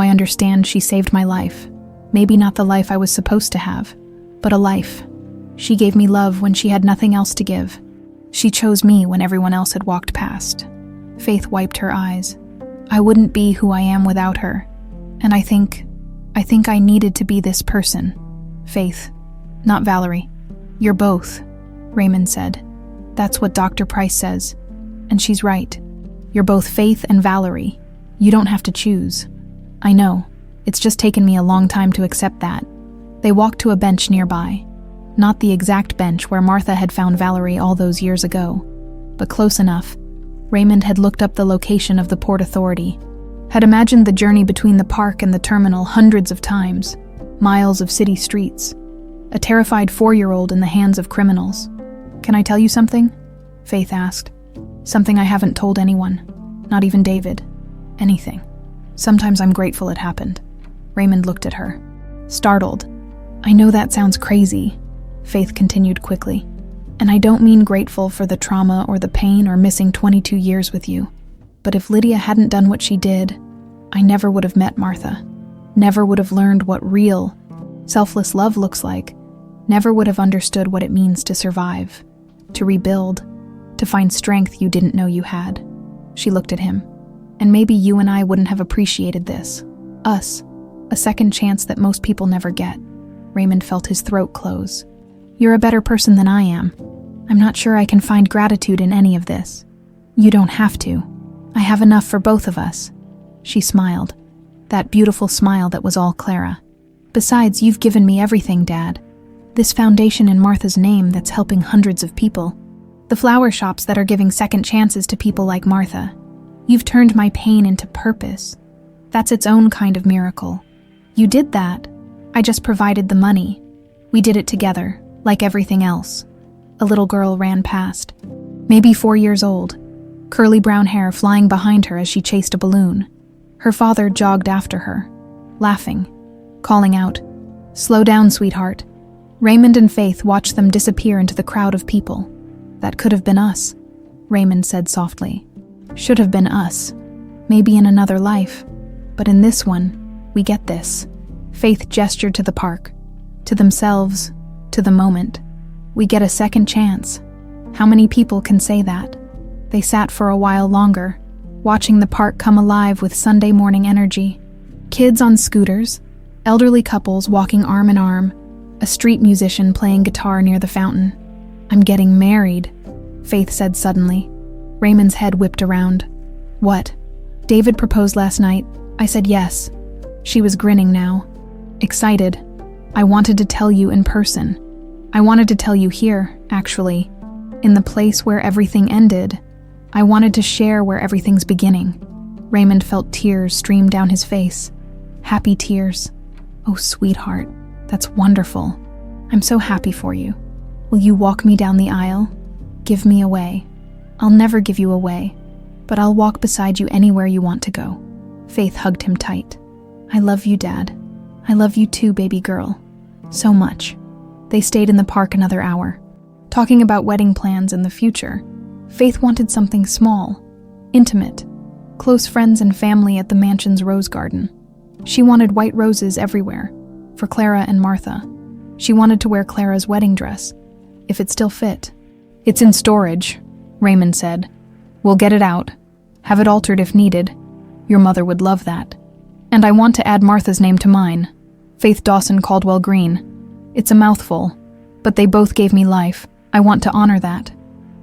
S1: I understand she saved my life. Maybe not the life I was supposed to have, but a life. She gave me love when she had nothing else to give. She chose me when everyone else had walked past." Faith wiped her eyes. "I wouldn't be who I am without her. And I think I needed to be this person. Faith, not Valerie. You're both," Raymond said. "That's what Dr. Price says. And she's right. You're both Faith and Valerie. You don't have to choose. I know. It's just taken me a long time to accept that." They walked to a bench nearby. Not the exact bench where Martha had found Valerie all those years ago, but close enough. Raymond had looked up the location of the Port Authority, had imagined the journey between the park and the terminal hundreds of times, miles of city streets, a terrified 4-year-old in the hands of criminals. "Can I tell you something?" Faith asked. "Something I haven't told anyone, not even David. Anything. Sometimes I'm grateful it happened." Raymond looked at her, startled. "I know that sounds crazy," Faith continued quickly, "and I don't mean grateful for the trauma or the pain or missing 22 years with you. But if Lydia hadn't done what she did, I never would have met Martha, never would have learned what real, selfless love looks like, never would have understood what it means to survive, to rebuild, to find strength you didn't know you had." She looked at him. "And maybe you and I wouldn't have appreciated this. Us. A second chance that most people never get." Raymond felt his throat close. "You're a better person than I am. I'm not sure I can find gratitude in any of this." "You don't have to. I have enough for both of us." She smiled, that beautiful smile that was all Clara. "Besides, you've given me everything, Dad. This foundation in Martha's name that's helping hundreds of people. The flower shops that are giving second chances to people like Martha. You've turned my pain into purpose. That's its own kind of miracle. You did that. I just provided the money. We did it together, like everything else." A little girl ran past, maybe 4 years old, curly brown hair flying behind her as she chased a balloon. Her father jogged after her, laughing, calling out, "Slow down, sweetheart." Raymond and Faith watched them disappear into the crowd of people. "That could have been us," Raymond said softly. "Should have been us. Maybe in another life. But in this one, we get this." Faith gestured to the park, to themselves, to the moment. We get a second chance. How many people can say that? They sat for a while longer, watching the park come alive with Sunday morning energy. Kids on scooters, elderly couples walking arm in arm, a street musician playing guitar near the fountain. "I'm getting married," Faith said suddenly. Raymond's head whipped around. "What? David proposed last night." I said yes. She was grinning now, excited. "I wanted to tell you in person. I wanted to tell you here, actually, in the place where everything ended. I wanted to share where everything's beginning." Raymond felt tears stream down his face. Happy tears. "Oh, sweetheart, that's wonderful. I'm so happy for you. Will you walk me down the aisle? Give me away. I'll never give you away, but I'll walk beside you anywhere you want to go." Faith hugged him tight. "I love you, Dad. I love you too, baby girl. So much." They stayed in the park another hour, talking about wedding plans and the future. Faith wanted something small, intimate, close friends and family at the mansion's rose garden. She wanted white roses everywhere, for Clara and Martha. She wanted to wear Clara's wedding dress, if it still fit. "It's in storage," Raymond said. "We'll get it out, have it altered if needed. Your mother would love that. And I want to add Martha's name to mine, Faith Dawson Caldwell Green. It's a mouthful, but they both gave me life. I want to honor that.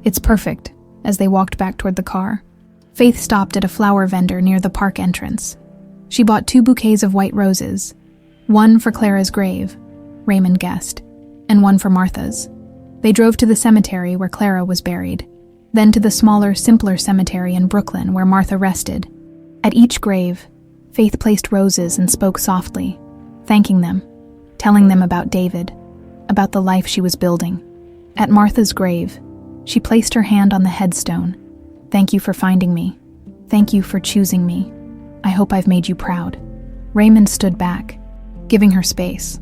S1: It's perfect." As they walked back toward the car, Faith stopped at a flower vendor near the park entrance. She bought 2 bouquets of white roses, one for Clara's grave, Raymond guessed, and one for Martha's. They drove to the cemetery where Clara was buried, then to the smaller, simpler cemetery in Brooklyn where Martha rested. At each grave, Faith placed roses and spoke softly, thanking them, telling them about David, about the life she was building. At Martha's grave, she placed her hand on the headstone. "Thank you for finding me. Thank you for choosing me. I hope I've made you proud." Raymond stood back, giving her space,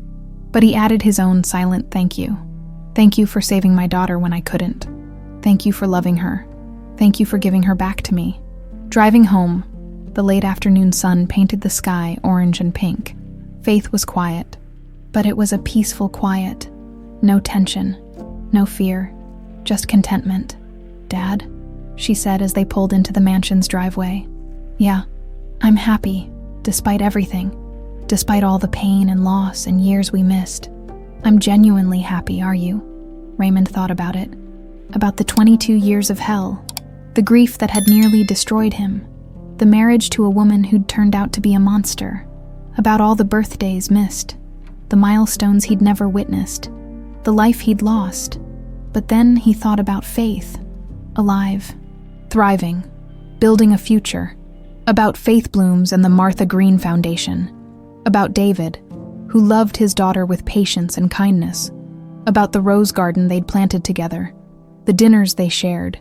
S1: but he added his own silent thank you. "Thank you for saving my daughter when I couldn't. Thank you for loving her. Thank you for giving her back to me." Driving home, the late afternoon sun painted the sky orange and pink. Faith was quiet, but it was a peaceful quiet. No tension, no fear, just contentment. "Dad," she said as they pulled into the mansion's driveway. "Yeah, I'm happy, despite everything, despite all the pain and loss and years we missed. I'm genuinely happy, are you?" Raymond thought about it, about the 22 years of hell, the grief that had nearly destroyed him, the marriage to a woman who'd turned out to be a monster, about all the birthdays missed, the milestones he'd never witnessed, the life he'd lost. But then he thought about Faith, alive, thriving, building a future, about Faith Blooms and the Martha Green Foundation, about David, who loved his daughter with patience and kindness, about the rose garden they'd planted together, the dinners they shared,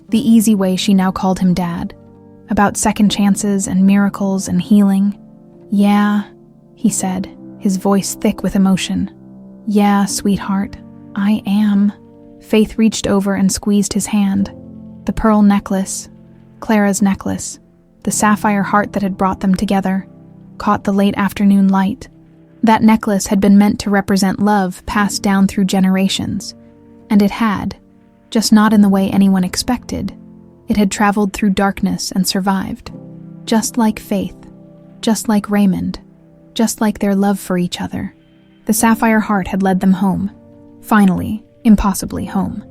S1: the easy way she now called him Dad, about second chances and miracles and healing. "Yeah," he said, his voice thick with emotion. "Yeah, sweetheart, I am." Faith reached over and squeezed his hand. The pearl necklace, Clara's necklace, the sapphire heart that had brought them together, caught the late afternoon light. That necklace had been meant to represent love passed down through generations, and it had, just not in the way anyone expected. It had traveled through darkness and survived. Just like Faith, just like Raymond, just like their love for each other. The sapphire heart had led them home. Finally, impossibly home.